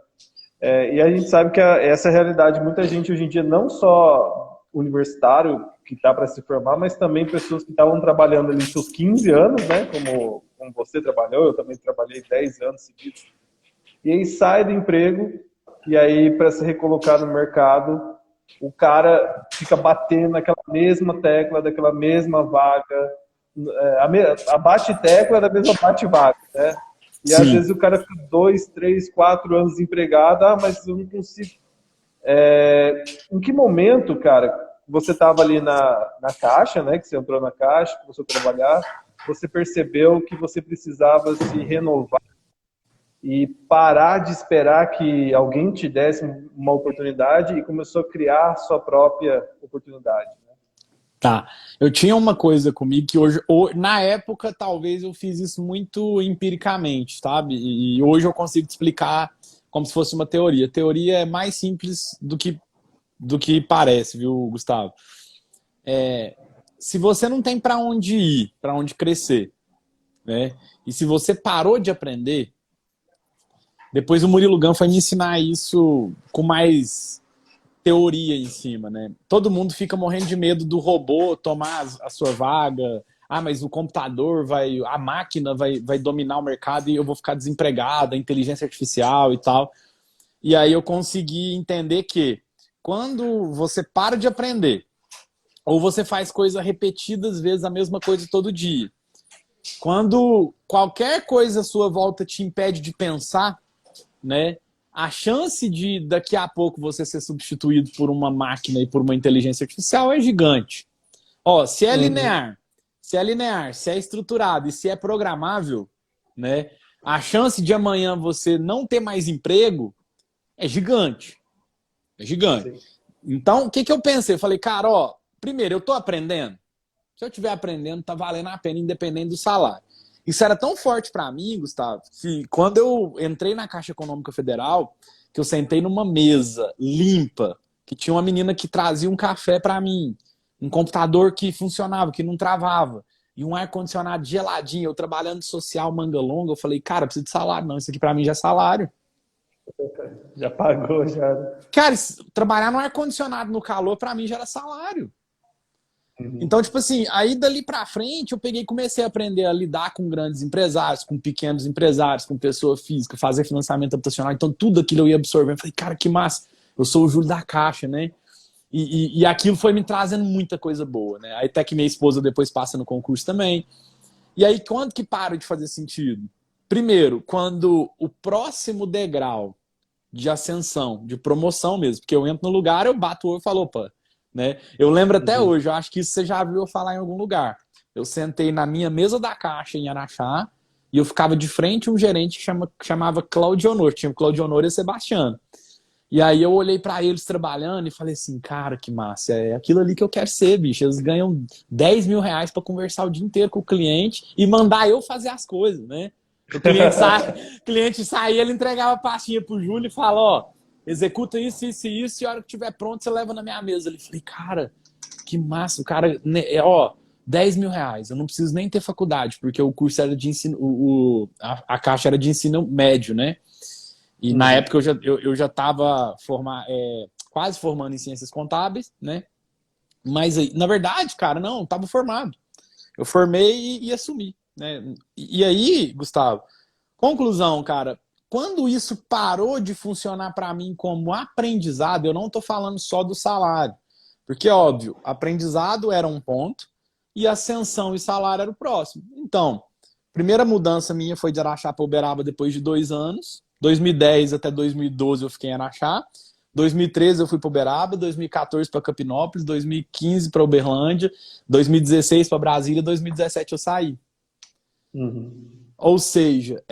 Speaker 1: E a gente sabe que essa é a realidade. Muita gente hoje em dia, não só universitário que está para se formar, mas também pessoas que estavam trabalhando ali seus 15 anos, né? Como você trabalhou, eu também trabalhei 10 anos seguidos. E aí sai do emprego, e aí para se recolocar no mercado, o cara fica batendo naquela mesma tecla, daquela mesma vaga, a bate-tecla da mesma bate-vaga, né? E às vezes o cara fica 2, 3, 4 anos desempregado, mas eu não consigo. Em que momento, cara, você estava ali na caixa, né? Que você entrou na caixa, começou a trabalhar, você percebeu que você precisava se renovar e parar de esperar que alguém te desse uma oportunidade e começou a criar a sua própria oportunidade, né?
Speaker 2: Tá. Eu tinha uma coisa comigo que hoje, na época, talvez eu fiz isso muito empiricamente, sabe? E hoje eu consigo te explicar como se fosse uma teoria. A teoria é mais simples do que parece, viu, Gustavo? Se você não tem para onde ir, para onde crescer, né? E se você parou de aprender, depois o Murilo Gun foi me ensinar isso com mais teoria em cima, né? Todo mundo fica morrendo de medo do robô tomar a sua vaga. Mas o computador a máquina vai dominar o mercado e eu vou ficar desempregado, a inteligência artificial e tal. E aí eu consegui entender que quando você para de aprender, ou você faz coisas repetidas vezes a mesma coisa todo dia, quando qualquer coisa à sua volta te impede de pensar, né? A chance de daqui a pouco você ser substituído por uma máquina e por uma inteligência artificial é gigante. Se é linear, se é estruturado e se é programável, né? A chance de amanhã você não ter mais emprego é gigante. É gigante. Sim. Então, o que que eu pensei? Eu falei, cara, ó, primeiro, eu tô aprendendo. Se eu estiver aprendendo, tá valendo a pena, independente do salário. Isso era tão forte para mim, Gustavo, que quando eu entrei na Caixa Econômica Federal, que eu sentei numa mesa limpa, que tinha uma menina que trazia um café para mim, um computador que funcionava, que não travava, e um ar-condicionado geladinho, eu trabalhando de social, manga longa, eu falei, cara, eu preciso de salário, não, isso aqui para mim já é salário.
Speaker 1: Já pagou, já.
Speaker 2: Cara, trabalhar no ar-condicionado no calor, para mim já era salário. Então, tipo assim, aí dali pra frente eu peguei e comecei a aprender a lidar com grandes empresários, com pequenos empresários, com pessoa física, fazer financiamento habitacional. Então, tudo aquilo eu ia absorvendo. Falei, cara, que massa. Eu sou o Júlio da Caixa, né? E aquilo foi me trazendo muita coisa boa, né? Aí até que minha esposa depois passa no concurso também. E aí, quando que para de fazer sentido? Primeiro, quando o próximo degrau de ascensão, de promoção mesmo, porque eu entro no lugar, eu bato o olho e falo, opa, né? Eu lembro até hoje, eu acho que isso você já viu eu falar em algum lugar. Eu sentei na minha mesa da Caixa em Araxá e eu ficava de frente a um gerente que chamava Claudio Honor. Tinha o Claudio Honor e o Sebastiano. E aí eu olhei para eles trabalhando e falei assim, cara, que massa, é aquilo ali que eu quero ser, bicho. Eles ganham 10 mil reais para conversar o dia inteiro com o cliente e mandar eu fazer as coisas, né? O cliente saía, ele entregava a pastinha pro Júlio e fala, ó, executa isso, isso e isso, e a hora que estiver pronto, você leva na minha mesa. Eu falei, cara, que massa, o cara, ó, 10 mil reais, eu não preciso nem ter faculdade, porque o curso era de ensino, a Caixa era de ensino médio, né? E na época eu já estava quase formando em ciências contábeis, né? Mas, na verdade, cara, não, estava formado. Eu formei e assumi, né? E aí, Gustavo, conclusão, cara, quando isso parou de funcionar para mim como aprendizado, eu não estou falando só do salário. Porque, óbvio, aprendizado era um ponto e ascensão e salário era o próximo. Então, primeira mudança minha foi de Araxá para Uberaba depois de 2 anos. 2010 até 2012 eu fiquei em Araxá. 2013 eu fui para Uberaba, 2014 para Campinópolis, 2015 para Uberlândia, 2016 para Brasília, 2017 eu saí. Ou seja,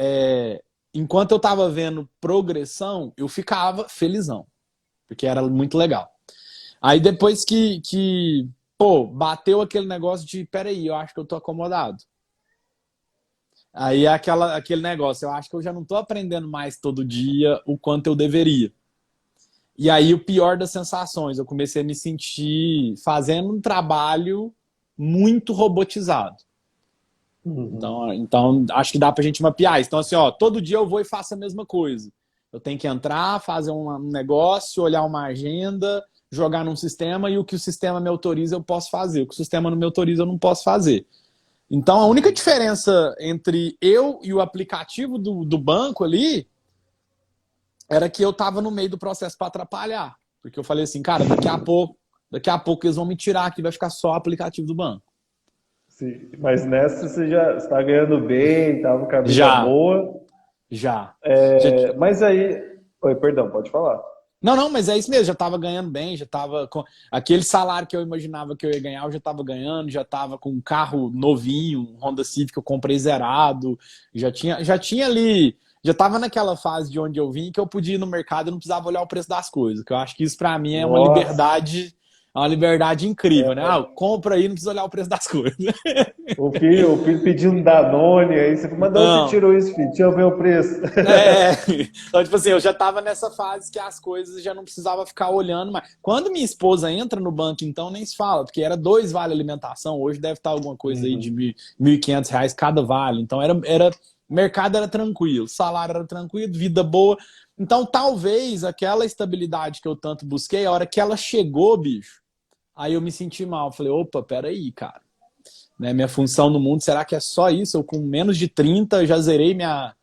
Speaker 2: enquanto eu estava vendo progressão, eu ficava felizão, porque era muito legal. Aí depois pô, bateu aquele negócio de, peraí, eu acho que eu tô acomodado. Aí é aquele negócio, eu acho que eu já não tô aprendendo mais todo dia o quanto eu deveria. E aí o pior das sensações, eu comecei a me sentir fazendo um trabalho muito robotizado. Então, acho que dá pra gente mapear isso. Então, assim, ó, todo dia eu vou e faço a mesma coisa. Eu tenho que entrar, fazer um negócio, olhar uma agenda, jogar num sistema e o que o sistema me autoriza eu posso fazer. O que o sistema não me autoriza eu não posso fazer. Então, a única diferença entre eu e o aplicativo do banco ali era que eu tava no meio do processo para atrapalhar. Porque eu falei assim, cara, daqui a pouco eles vão me tirar aqui, vai ficar só o aplicativo do banco.
Speaker 1: Sim, mas nessa você já está ganhando bem, estava com a vida boa.
Speaker 2: Já.
Speaker 1: Mas aí... Oi, perdão, pode falar.
Speaker 2: Não, mas é isso mesmo, já estava ganhando bem, já estava com aquele salário que eu imaginava que eu ia ganhar, eu já estava ganhando, já estava com um carro novinho, um Honda Civic que eu comprei zerado, já tinha ali, já estava naquela fase de onde eu vim que eu podia ir no mercado e não precisava olhar o preço das coisas, que eu acho que isso para mim é uma liberdade incrível, né? Compra aí, não precisa olhar o preço das coisas.
Speaker 1: O filho pediu um Danone, aí você fala, mas de onde você tirou isso, filho? Deixa eu ver o preço.
Speaker 2: Então, tipo assim, eu já tava nessa fase que as coisas já não precisava ficar olhando mais. Quando minha esposa entra no banco, então, nem se fala, porque era 2 vale alimentação, hoje deve estar alguma coisa aí de R$1.500 cada vale. Então, mercado era tranquilo, salário era tranquilo, vida boa. Então, talvez aquela estabilidade que eu tanto busquei, a hora que ela chegou, bicho, aí eu me senti mal. Falei, opa, peraí, cara. Né, minha função no mundo, será que é só isso? Eu com menos de 30 já zerei minha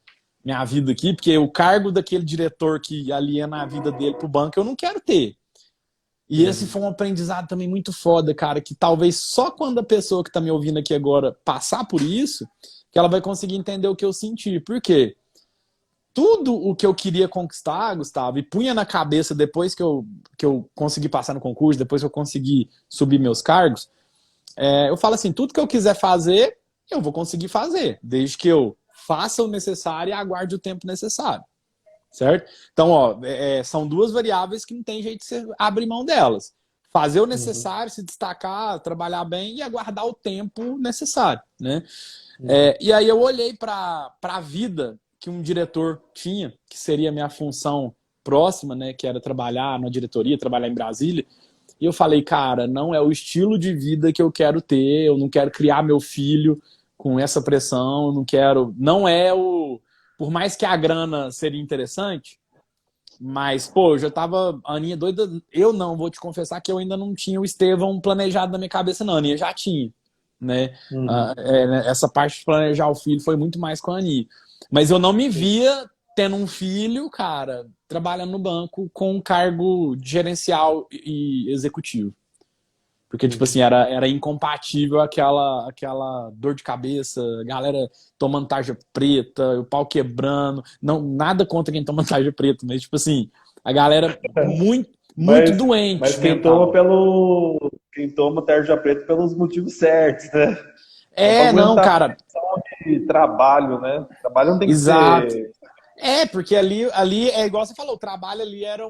Speaker 2: vida aqui, porque o cargo daquele diretor que aliena a vida dele pro banco eu não quero ter. E esse foi um aprendizado também muito foda, cara, que talvez só quando a pessoa que tá me ouvindo aqui agora passar por isso, que ela vai conseguir entender o que eu senti. Por quê? Tudo o que eu queria conquistar, Gustavo, e punha na cabeça depois que eu consegui passar no concurso, depois que eu consegui subir meus cargos, eu falo assim, tudo que eu quiser fazer, eu vou conseguir fazer, desde que eu faça o necessário e aguarde o tempo necessário. certo? Então, ó, são duas variáveis que não tem jeito de você abrir mão delas. Fazer o
Speaker 1: Uhum,
Speaker 2: necessário, se destacar, trabalhar bem e aguardar o tempo necessário, né?
Speaker 1: uhum,
Speaker 2: E aí eu olhei para a vida que um diretor tinha, que seria a minha função próxima, né, que era trabalhar na diretoria, trabalhar em Brasília, e eu falei, cara, não é o estilo de vida que eu quero ter, eu não quero criar meu filho com essa pressão, eu não quero, não é o, por mais que a grana seria interessante, mas, pô, eu já tava, a Aninha doida, eu não, vou te confessar que eu ainda não tinha o Estevão planejado na minha cabeça, não, a Aninha já tinha, né?
Speaker 1: uhum.
Speaker 2: Né, essa parte de planejar o filho foi muito mais com a Aninha. Mas eu não me
Speaker 1: Sim.
Speaker 2: via tendo um filho, cara, trabalhando no banco com um cargo gerencial e executivo. Porque, tipo assim,
Speaker 1: Uhum.
Speaker 2: era incompatível aquela dor de cabeça, a galera tomando tarja preta, o pau quebrando. Não, nada contra quem toma tarja preta, mas, tipo assim, a galera muito
Speaker 1: Mas,
Speaker 2: doente
Speaker 1: mas
Speaker 2: mental.
Speaker 1: quem toma tarja preta pelos motivos certos, né? É para
Speaker 2: Não,
Speaker 1: aguentar
Speaker 2: cara,
Speaker 1: de trabalho, né? Trabalho não tem que
Speaker 2: exato.
Speaker 1: ser.
Speaker 2: Porque ali é igual você falou, o trabalho ali era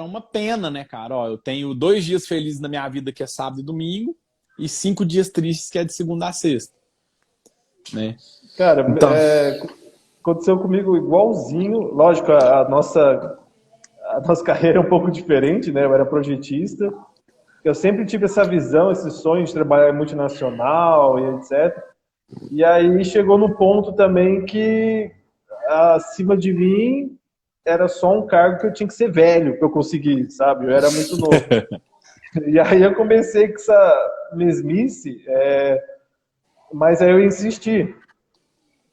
Speaker 2: uma pena, né, cara? Ó, eu tenho 2 dias felizes na minha vida, que é sábado e domingo, e 5 dias tristes, que é de segunda a sexta, né?
Speaker 1: Cara,
Speaker 2: Então,
Speaker 1: aconteceu comigo igualzinho. Lógico, a nossa carreira é um pouco diferente, né? Eu era projetista. Eu sempre tive essa visão, esse sonho de trabalhar em multinacional e etc. E aí chegou no ponto também que acima de mim era só um cargo que eu tinha que ser velho para eu conseguir, sabe? Eu era muito novo. E aí eu comecei com essa mesmice, mas aí eu insisti.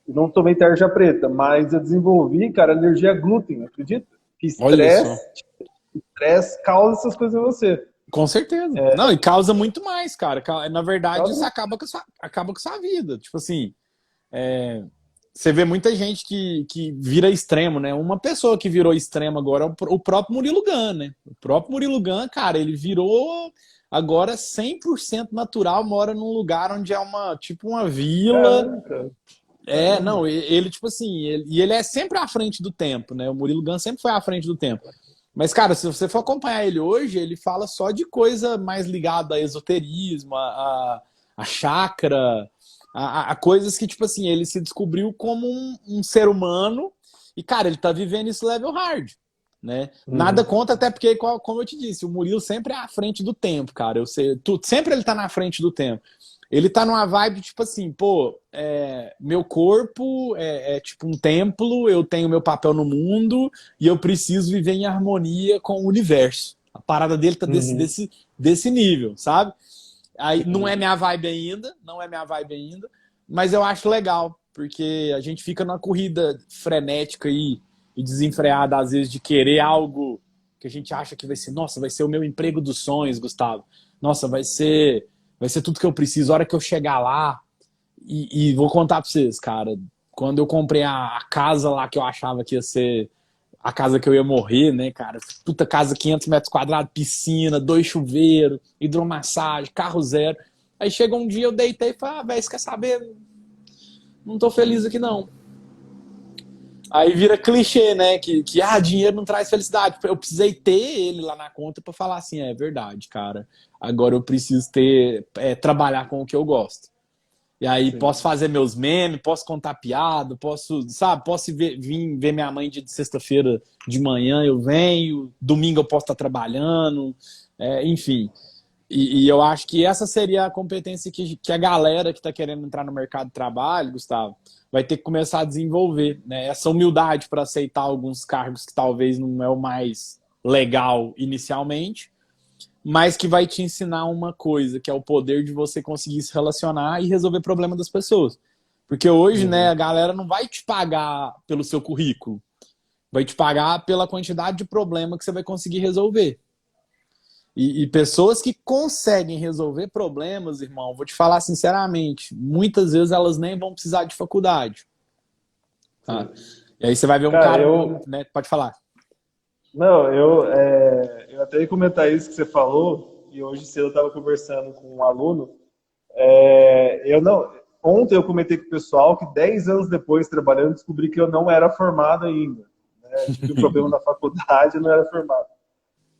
Speaker 1: Não tomei tarja preta, mas eu desenvolvi, cara, alergia a glúten, acredita? Que
Speaker 2: olha só.
Speaker 1: estresse causa essas coisas em você.
Speaker 2: Com certeza. Não, e causa muito mais, cara. Na verdade, isso
Speaker 1: Causa...
Speaker 2: acaba com sua vida. Tipo assim, você vê muita gente que vira extremo, né? Uma pessoa que virou extremo agora é o próprio Murilo Gun, né? O próprio Murilo Gun, cara, ele virou agora 100% natural, mora num lugar onde é tipo uma vila.
Speaker 1: Caramba, cara. Caramba.
Speaker 2: Não, ele, tipo assim, ele é sempre à frente do tempo, né? O Murilo Gun sempre foi à frente do tempo. Mas, cara, se você for acompanhar ele hoje, ele fala só de coisa mais ligada a esoterismo, a chakra, a coisas que, tipo assim, ele se descobriu como um ser humano e, cara, ele tá vivendo isso level hard, né? Nada
Speaker 1: Uhum.
Speaker 2: contra, até porque, como eu te disse, o Murilo sempre é à frente do tempo, cara. Eu sei, sempre ele tá na frente do tempo. Ele tá numa vibe, tipo assim, pô, meu corpo é tipo um templo, eu tenho meu papel no mundo, e eu preciso viver em harmonia com o universo. A parada dele tá
Speaker 1: Uhum.
Speaker 2: desse nível, sabe? Aí não é
Speaker 1: Sim.
Speaker 2: minha vibe ainda, não é minha vibe ainda, mas eu acho legal, porque a gente fica numa corrida frenética e desenfreada, às vezes, de querer algo que a gente acha que vai ser, nossa, vai ser o meu emprego dos sonhos, Gustavo. Nossa, vai ser tudo que eu preciso. A hora que eu chegar lá, e vou contar pra vocês, cara, quando eu comprei a casa lá que eu achava que ia ser a casa que eu ia morrer, né, cara? Puta casa, 500 metros quadrados, piscina, 2 chuveiros, hidromassagem, carro zero. Aí chega um dia, eu deitei e falei, velho, você quer saber? Não tô feliz aqui, não. Aí vira clichê, né? Que dinheiro não traz felicidade. Eu precisei ter ele lá na conta pra falar assim, é verdade, cara. Agora eu preciso trabalhar com o que eu gosto. E aí
Speaker 1: Sim.
Speaker 2: posso fazer meus memes, posso contar piada, posso vir ver minha mãe de sexta-feira de manhã, eu venho, domingo eu posso estar trabalhando, enfim. E eu acho que essa seria a competência que a galera que está querendo entrar no mercado de trabalho, Gustavo, vai ter que começar a desenvolver, né? Essa humildade para aceitar alguns cargos que talvez não é o mais legal inicialmente, mas que vai te ensinar uma coisa, que é o poder de você conseguir se relacionar e resolver problema das pessoas. Porque hoje, né,
Speaker 1: Uhum.
Speaker 2: a galera não vai te pagar pelo seu currículo, vai te pagar pela quantidade de problema que você vai conseguir resolver. E pessoas que conseguem resolver problemas, irmão, vou te falar sinceramente, muitas vezes elas nem vão precisar de faculdade. Tá?
Speaker 1: Sim.
Speaker 2: E aí você vai ver um
Speaker 1: Cara,
Speaker 2: cara, né, pode falar.
Speaker 1: não, eu até ia comentar isso que você falou, e hoje cedo eu estava conversando com um aluno. Eu não, ontem eu comentei com o pessoal que 10 anos depois trabalhando, descobri que eu não era formado ainda. né? Tive um problema na faculdade, não era formado.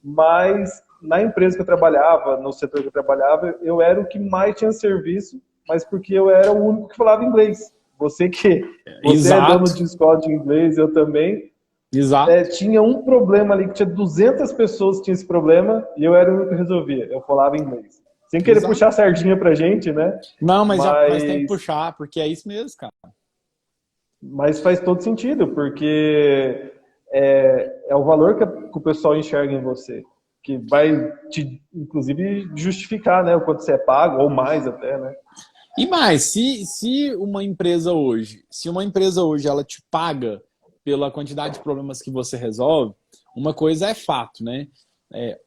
Speaker 1: Mas na empresa que eu trabalhava, no setor que eu trabalhava, eu era o que mais tinha serviço, mas porque eu era o único que falava inglês. Você é dono
Speaker 2: Exato,
Speaker 1: de escola de inglês, eu também.
Speaker 2: exato,
Speaker 1: Tinha um problema ali, que tinha 200 pessoas que tinham esse problema, e eu era o único que resolvia. Eu falava inglês. Sem querer
Speaker 2: exato.
Speaker 1: puxar a sardinha pra gente, né?
Speaker 2: Não, mas tem que
Speaker 1: Mas,
Speaker 2: puxar, porque é isso mesmo, cara.
Speaker 1: mas faz todo sentido, porque é o valor que o pessoal enxerga em você, que vai te, inclusive, justificar, né, o quanto você é pago, ou mais até, né?
Speaker 2: E mais, se uma empresa hoje ela te paga pela quantidade de problemas que você resolve, uma coisa é fato, né?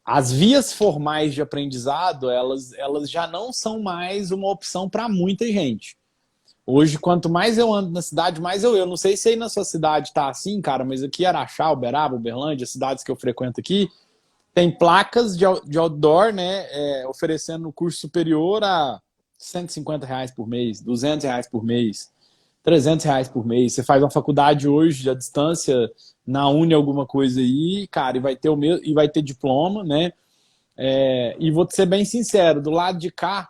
Speaker 2: As vias formais de aprendizado, elas já não são mais uma opção para muita gente. Hoje, quanto mais eu ando na cidade, mais eu não sei se aí na sua cidade tá assim, cara, mas aqui Araxá, Uberaba, Uberlândia, cidades que eu frequento aqui, tem placas de outdoor, né, oferecendo curso superior a R$ 150 por mês, R$ 200 por mês, R$ 300 por mês. Você faz uma faculdade hoje à distância na Uni alguma coisa aí, cara, e vai ter diploma, né? E vou te ser bem sincero, do lado de cá,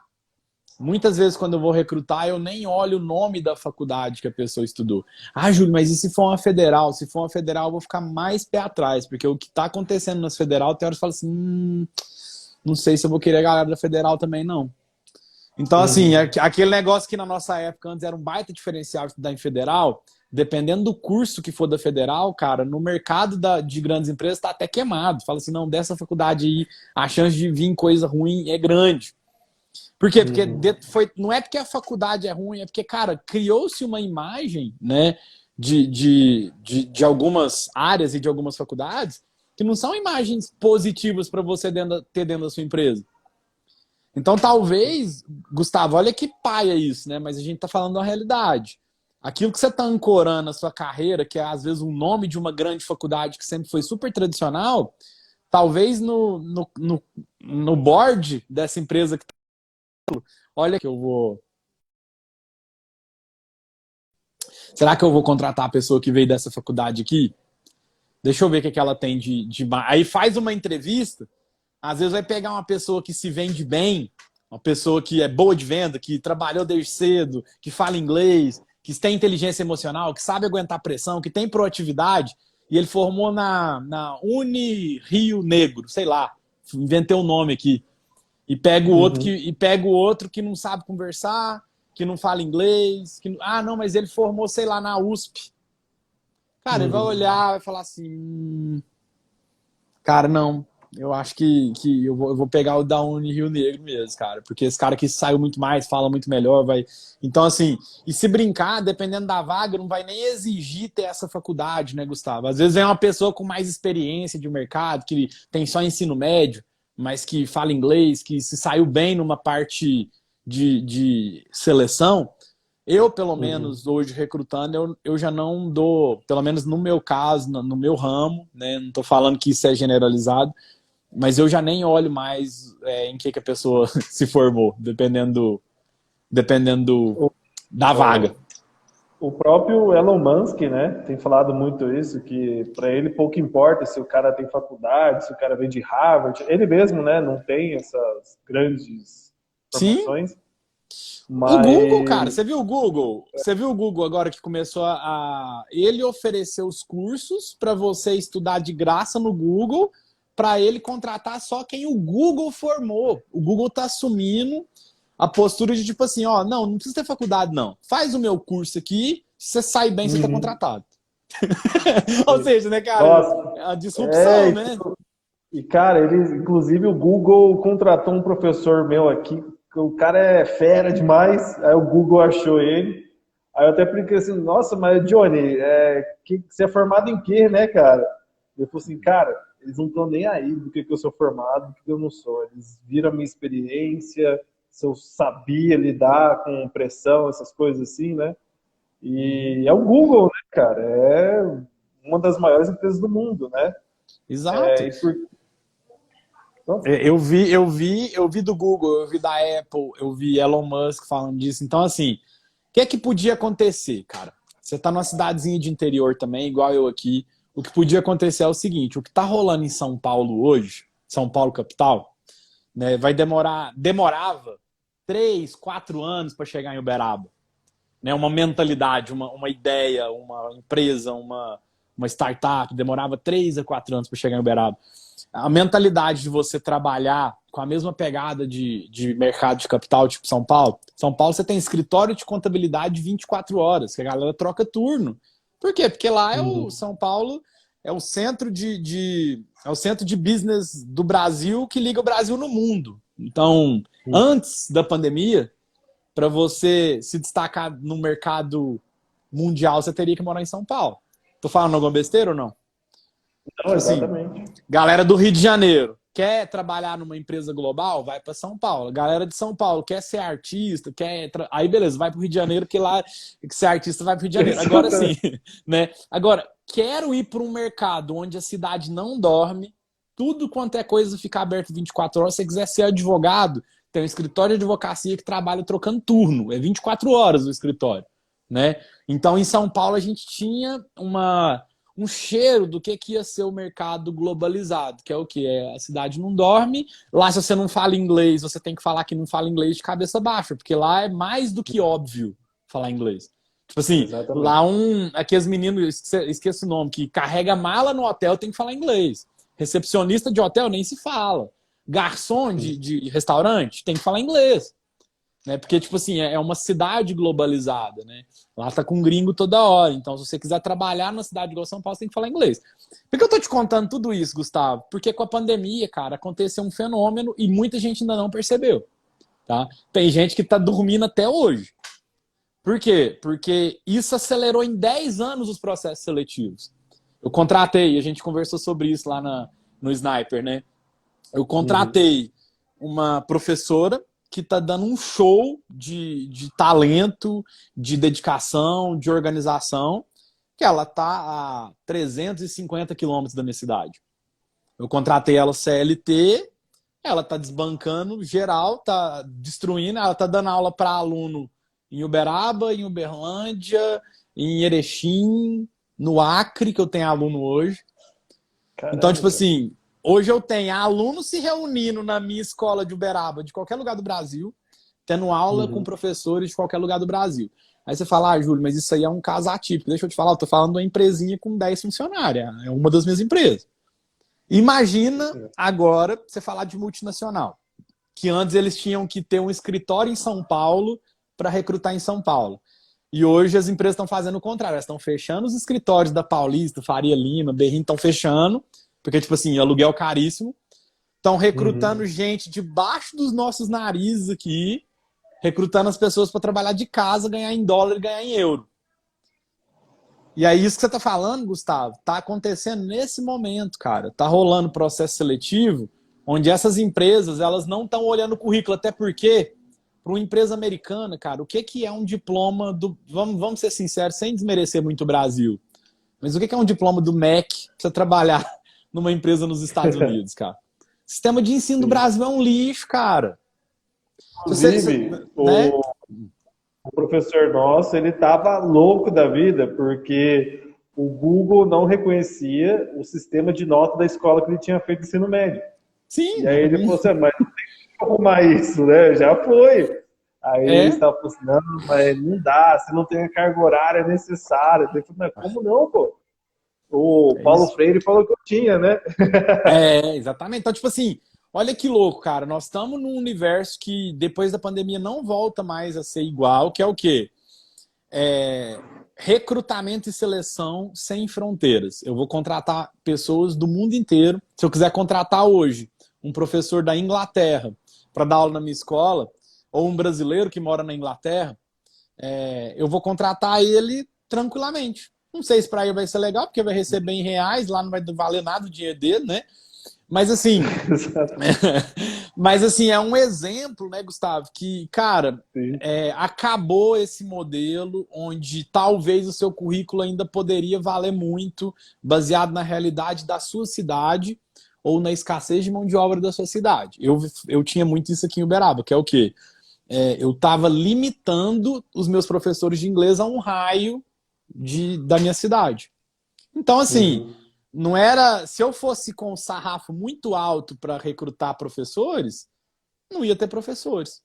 Speaker 2: muitas vezes quando eu vou recrutar, eu nem olho o nome da faculdade que a pessoa estudou. Ah, Júlio, mas e se for uma federal? Se for uma federal, eu vou ficar mais pé atrás, porque o que está acontecendo nas federal, tem horas que fala assim, não sei se eu vou querer a galera da federal também, não. Então, assim, aquele negócio que na nossa época antes era um baita diferencial estudar em federal, dependendo do curso que for da federal, cara, no mercado de grandes empresas está até queimado. Fala assim, não, dessa faculdade aí, a chance de vir coisa ruim é grande. Por quê? Porque não é porque a faculdade é ruim, é porque, cara, criou-se uma imagem, né, de algumas áreas e de algumas faculdades que não são imagens positivas para você ter dentro da sua empresa. Então, talvez, Gustavo, olha que paia isso, né? Mas a gente tá falando da realidade. Aquilo que você tá ancorando na sua carreira, que é às vezes o nome de uma grande faculdade que sempre foi super tradicional, talvez no board dessa empresa que olha que eu vou. Será que eu vou contratar a pessoa que veio dessa faculdade aqui? Deixa eu ver o que ela tem de. Aí faz uma entrevista, às vezes vai pegar uma pessoa que se vende bem, uma pessoa que é boa de venda, que trabalhou desde cedo, que fala inglês, que tem inteligência emocional, que sabe aguentar pressão, que tem proatividade, e ele formou na Uni Rio Negro, sei lá, inventei um nome aqui. E pega o outro que não sabe conversar, que não fala inglês, não, mas ele formou, sei lá, na USP. Cara, ele vai olhar, vai falar assim, cara, não, eu acho que eu vou pegar o da Uni Rio Negro mesmo, cara, porque esse cara aqui saiu muito mais, fala muito melhor, vai. Então, assim, e se brincar, dependendo da vaga, não vai nem exigir ter essa faculdade, né, Gustavo? Às vezes vem uma pessoa com mais experiência de mercado, que tem só ensino médio, mas que fala inglês, que se saiu bem numa parte de seleção. Eu, pelo menos, hoje recrutando, eu já não dou, pelo menos no meu caso, no meu ramo, né? Não estou falando que isso é generalizado, mas eu já nem olho mais em que a pessoa se formou, dependendo da vaga.
Speaker 1: O próprio Elon Musk, né, tem falado muito isso, que para ele pouco importa se o cara tem faculdade, se o cara vem de Harvard. Ele mesmo, né, não tem essas grandes
Speaker 2: Sim.
Speaker 1: formações.
Speaker 2: O Google,
Speaker 1: Mas
Speaker 2: cara, você viu o Google? Você viu o Google agora que começou ele oferecer os cursos para você estudar de graça no Google, para ele contratar só quem o Google formou. O Google tá assumindo a postura de tipo assim, ó, não precisa ter faculdade não. Faz o meu curso aqui, se você sai bem, você tá contratado. Ou seja, né, cara,
Speaker 1: nossa,
Speaker 2: é a disrupção, né?
Speaker 1: E cara, inclusive o Google contratou um professor meu aqui, o cara é fera demais, aí o Google achou ele. Aí eu até brinquei assim, nossa, mas Johnny, você é formado em quê, né, cara? Eu falei assim, cara, eles não estão nem aí do que eu sou formado, do que eu não sou. Eles viram a minha experiência, se eu sabia lidar com pressão, essas coisas assim, né? E é o Google, né, cara? É uma das maiores empresas do mundo, né?
Speaker 2: Exato. Eu vi do Google, eu vi da Apple, eu vi Elon Musk falando disso. Então, assim, o que é que podia acontecer, cara? Você tá numa cidadezinha de interior também, igual eu aqui. o que podia acontecer é o seguinte, o que está rolando em São Paulo hoje, São Paulo capital, né, demorava 3, 4 anos para chegar em Uberaba. Né, uma mentalidade, uma ideia, uma empresa, uma startup, demorava 3 a 4 anos para chegar em Uberaba. A mentalidade de você trabalhar com a mesma pegada de mercado de capital, tipo São Paulo. São Paulo você tem escritório de contabilidade 24 horas, que a galera troca turno. Por quê? Porque lá São Paulo é o centro é o centro de business do Brasil que liga o Brasil no mundo. Então, antes da pandemia, para você se destacar no mercado mundial, você teria que morar em São Paulo. Tô falando alguma besteira ou não?
Speaker 1: Não,
Speaker 2: Tipo assim,
Speaker 1: exatamente.
Speaker 2: galera do Rio de Janeiro quer trabalhar numa empresa global, vai para São Paulo. Galera de São Paulo quer ser artista, aí beleza, vai para o Rio de Janeiro, que lá que ser artista vai para o Rio de Janeiro. Agora sim, né? Agora, quero ir para um mercado onde a cidade não dorme, tudo quanto é coisa fica aberto 24 horas. Se você quiser ser advogado, tem um escritório de advocacia que trabalha trocando turno, é 24 horas o escritório, né? Então, em São Paulo, a gente tinha um cheiro do que ia ser o mercado globalizado, que é o que? A cidade não dorme. Lá, se você não fala inglês, você tem que falar que não fala inglês de cabeça baixa, porque lá é mais do que óbvio falar inglês. Tipo assim,
Speaker 1: Exatamente.
Speaker 2: lá aqueles meninos, esqueço o nome, que carrega mala no hotel tem que falar inglês. Recepcionista de hotel nem se fala. Garçom de restaurante tem que falar inglês. Né? Porque, tipo assim, é uma cidade globalizada, né? Lá tá com gringo toda hora. Então, se você quiser trabalhar numa cidade igual São Paulo, você tem que falar inglês. Por que eu tô te contando tudo isso, Gustavo? Porque com a pandemia, cara, aconteceu um fenômeno e muita gente ainda não percebeu. Tá? Tem gente que tá dormindo até hoje. Por quê? Porque isso acelerou em 10 anos os processos seletivos. Eu contratei, a gente conversou sobre isso lá no Sniper, né? Eu contratei uma professora que está dando um show de talento, de dedicação, de organização, que ela está a 350 quilômetros da minha cidade. Eu contratei ela CLT, ela está desbancando geral, está destruindo, ela está dando aula para aluno em Uberaba, em Uberlândia, em Erechim, no Acre, que eu tenho aluno hoje. Caramba, então, tipo assim, hoje eu tenho alunos se reunindo na minha escola de Uberaba, de qualquer lugar do Brasil, tendo aula com professores de qualquer lugar do Brasil. Aí você fala, Júlio, mas isso aí é um caso atípico. Deixa eu te falar, eu tô falando de uma empresinha com 10 funcionários. É uma das minhas empresas. Imagina agora você falar de multinacional, que antes eles tinham que ter um escritório em São Paulo para recrutar em São Paulo. E hoje as empresas estão fazendo o contrário, elas estão fechando os escritórios da Paulista, Faria Lima, Berrim, estão fechando, porque, tipo assim, aluguel caríssimo. Estão recrutando gente debaixo dos nossos narizes aqui, recrutando as pessoas para trabalhar de casa, ganhar em dólar e ganhar em euro. E aí, isso que você está falando, Gustavo, está acontecendo nesse momento, cara. Está rolando processo seletivo, onde essas empresas elas não estão olhando o currículo, até porque, para uma empresa americana, cara, o que é um diploma do... Vamos ser sinceros, sem desmerecer muito o Brasil. Mas o que é um diploma do MEC para você trabalhar numa empresa nos Estados Unidos, cara? O sistema de ensino do Brasil é um lixo, cara.
Speaker 1: Inclusive, né? O professor nosso, ele tava louco da vida, porque o Google não reconhecia o sistema de nota da escola que ele tinha feito ensino médio.
Speaker 2: Sim.
Speaker 1: E aí ele falou assim, mas não tem que arrumar isso, né? Já foi. Aí ele estava falando assim, não, mas não dá, você não tem a carga horária necessária. Eu falei, mas como não, pô? O Paulo Freire falou que eu tinha, né?
Speaker 2: Exatamente. Então, tipo assim, olha que louco, cara. Nós estamos num universo que depois da pandemia não volta mais a ser igual, que é o quê? Recrutamento e seleção sem fronteiras. Eu vou contratar pessoas do mundo inteiro. Se eu quiser contratar hoje um professor da Inglaterra para dar aula na minha escola, ou um brasileiro que mora na Inglaterra, eu vou contratar ele tranquilamente. Não sei se para ele vai ser legal, porque vai receber em reais, lá não vai valer nada o dinheiro dele, né? Mas assim, é um exemplo, né, Gustavo, que, cara, acabou esse modelo onde talvez o seu currículo ainda poderia valer muito, baseado na realidade da sua cidade ou na escassez de mão de obra da sua cidade. Eu tinha muito isso aqui em Uberaba, que é o quê? Eu estava limitando os meus professores de inglês a um raio da minha cidade. Então, assim, não era... Se eu fosse com um sarrafo muito alto para recrutar professores, não ia ter professores.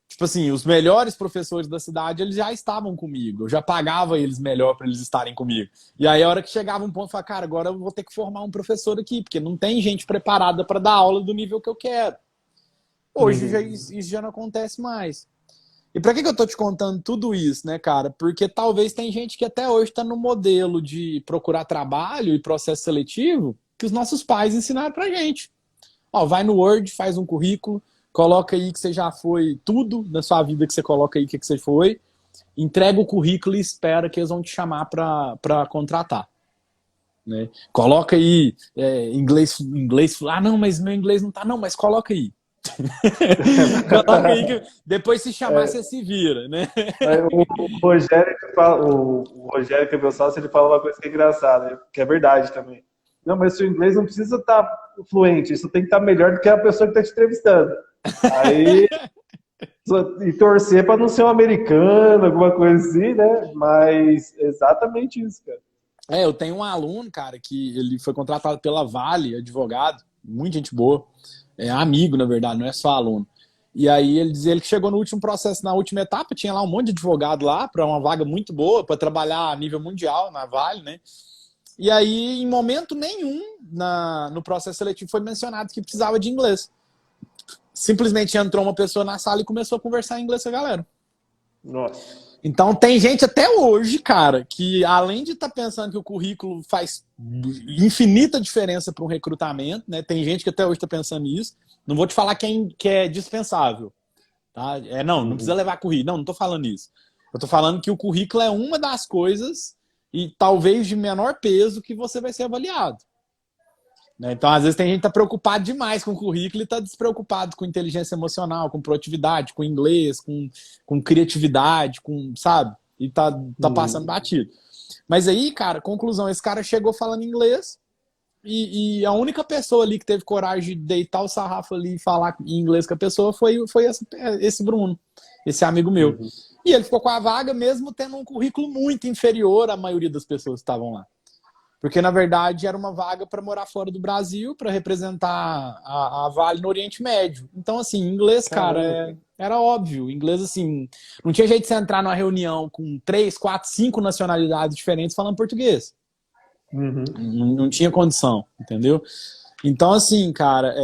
Speaker 2: Tipo assim, os melhores professores da cidade, eles já estavam comigo. Eu já pagava eles melhor para eles estarem comigo. E aí, a hora que chegava um ponto, eu falava, cara, agora eu vou ter que formar um professor aqui, porque não tem gente preparada para dar aula do nível que eu quero. Hoje isso já não acontece mais. E para que eu tô te contando tudo isso, né, cara? Porque talvez tem gente que até hoje está no modelo de procurar trabalho e processo seletivo que os nossos pais ensinaram pra gente. Ó, vai no Word, faz um currículo, coloca aí que você já foi tudo na sua vida, que você coloca aí que você foi, entrega o currículo e espera que eles vão te chamar para contratar. Né? Coloca aí inglês. Ah, não, mas meu inglês não tá. Não, mas coloca aí. Coloca aí que depois se chamar, você se vira, né?
Speaker 1: O Rogério, o Rogério, que é meu sócio, ele fala uma coisa que é engraçada, que é verdade também. Não, mas seu inglês não precisa estar fluente, isso tem que estar melhor do que a pessoa que está te entrevistando. Aí, e torcer para não ser um americano, alguma coisa assim, né? Mas exatamente isso, cara.
Speaker 2: Eu tenho um aluno, cara, que ele foi contratado pela Vale, advogado, muita gente boa, amigo, na verdade, não é só aluno. E aí ele dizia que chegou no último processo, na última etapa, tinha lá um monte de advogado lá para uma vaga muito boa, para trabalhar a nível mundial na Vale, né? E aí, em momento nenhum no processo seletivo foi mencionado que precisava de inglês. Simplesmente entrou uma pessoa na sala e começou a conversar em inglês com a galera.
Speaker 1: Nossa.
Speaker 2: Então tem gente até hoje, cara, que além de estar pensando que o currículo faz infinita diferença para um recrutamento, né? Tem gente que até hoje está pensando nisso. Não vou te falar que é dispensável. Tá? Não precisa levar currículo. Não tô falando isso. Eu tô falando que o currículo é uma das coisas e talvez de menor peso que você vai ser avaliado. Né? Então, às vezes, tem gente que tá preocupado demais com o currículo e tá despreocupado com inteligência emocional, com proatividade, com inglês, com criatividade, sabe? E tá passando batido. Mas aí, cara, conclusão, esse cara chegou falando inglês e a única pessoa ali que teve coragem de deitar o sarrafo ali e falar em inglês com a pessoa foi esse Bruno, esse amigo meu. E ele ficou com a vaga mesmo tendo um currículo muito inferior à maioria das pessoas que estavam lá. Porque, na verdade, era uma vaga para morar fora do Brasil, para representar a Vale no Oriente Médio. Então, assim, inglês, cara, era óbvio. Inglês, assim, não tinha jeito de você entrar numa reunião com 3, 4, 5 nacionalidades diferentes falando português. Não tinha condição, entendeu? Então, assim, cara,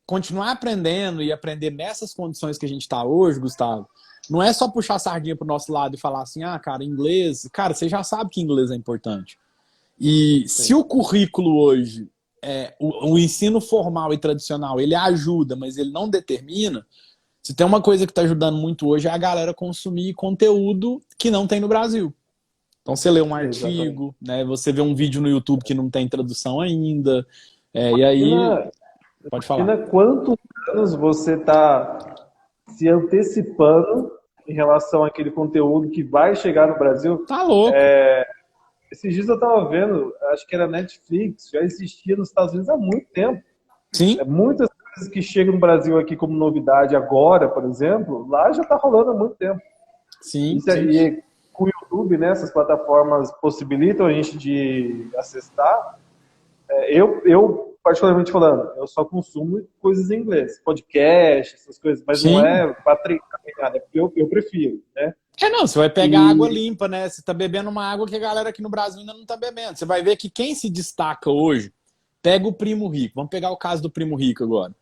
Speaker 2: continuar aprendendo e aprender nessas condições que a gente está hoje, Gustavo, não é só puxar a sardinha pro nosso lado e falar assim, cara, inglês... Cara, você já sabe que inglês é importante. E se o currículo hoje, o ensino formal e tradicional, ele ajuda, mas ele não determina, se tem uma coisa que está ajudando muito hoje é a galera consumir conteúdo que não tem no Brasil. Então você lê um artigo, né, você vê um vídeo no YouTube que não tem tradução ainda, e aí... Pode falar.
Speaker 1: Imagina quantos anos você está se antecipando em relação àquele conteúdo que vai chegar no Brasil.
Speaker 2: Tá louco.
Speaker 1: Esses dias eu estava vendo, acho que era Netflix, já existia nos Estados Unidos há muito tempo.
Speaker 2: Sim.
Speaker 1: Muitas coisas que chegam no Brasil aqui como novidade agora, por exemplo, lá já está rolando há muito tempo.
Speaker 2: Sim.
Speaker 1: E com o YouTube, né, essas plataformas possibilitam a gente de acessar. Eu particularmente falando, eu só consumo coisas em inglês, podcast, essas coisas, mas não é para treinar nada, é porque eu prefiro, né?
Speaker 2: Não, você vai pegar água limpa, né? Você tá bebendo uma água que a galera aqui no Brasil ainda não tá bebendo. Você vai ver que quem se destaca hoje, pega o Primo Rico. Vamos pegar o caso do Primo Rico agora.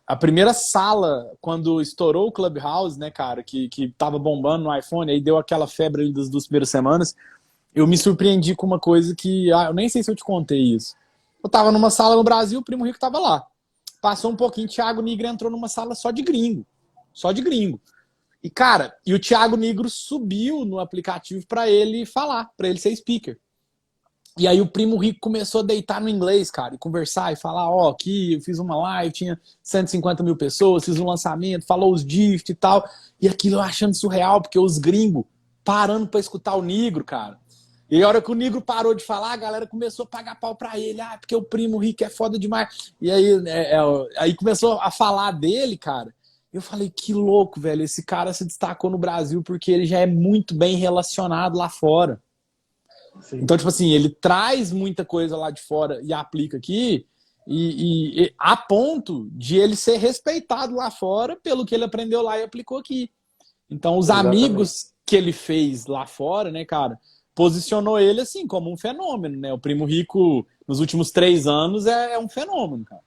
Speaker 2: A primeira sala, quando estourou o Clubhouse, né, cara, que tava bombando no iPhone, aí deu aquela febre ali das 2 primeiras semanas, eu me surpreendi com uma coisa que... eu nem sei se eu te contei isso. Eu tava numa sala no Brasil, o Primo Rico tava lá. Passou um pouquinho, Thiago Nigro entrou numa sala só de gringo. Só de gringo. E, cara, o Thiago Nigro subiu no aplicativo pra ele falar, pra ele ser speaker. E aí o Primo Rico começou a deitar no inglês, cara, e conversar e falar, aqui eu fiz uma live, tinha 150 mil pessoas, fiz um lançamento, falou os gift e tal. E aquilo eu achando surreal, porque os gringos parando pra escutar o Nigro, cara. E a hora que o Nigro parou de falar, a galera começou a pagar pau pra ele. Porque o Primo Rico é foda demais. E aí, aí começou a falar dele, cara. Eu falei, que louco, velho. Esse cara se destacou no Brasil porque ele já é muito bem relacionado lá fora.
Speaker 1: Sim.
Speaker 2: Então, tipo assim, ele traz muita coisa lá de fora e aplica aqui, e a ponto de ele ser respeitado lá fora pelo que ele aprendeu lá e aplicou aqui. Então, os
Speaker 1: Exatamente.
Speaker 2: amigos que ele fez lá fora, né, cara, posicionou ele assim como um fenômeno, né? O Primo Rico, nos últimos 3 anos, é um fenômeno, cara.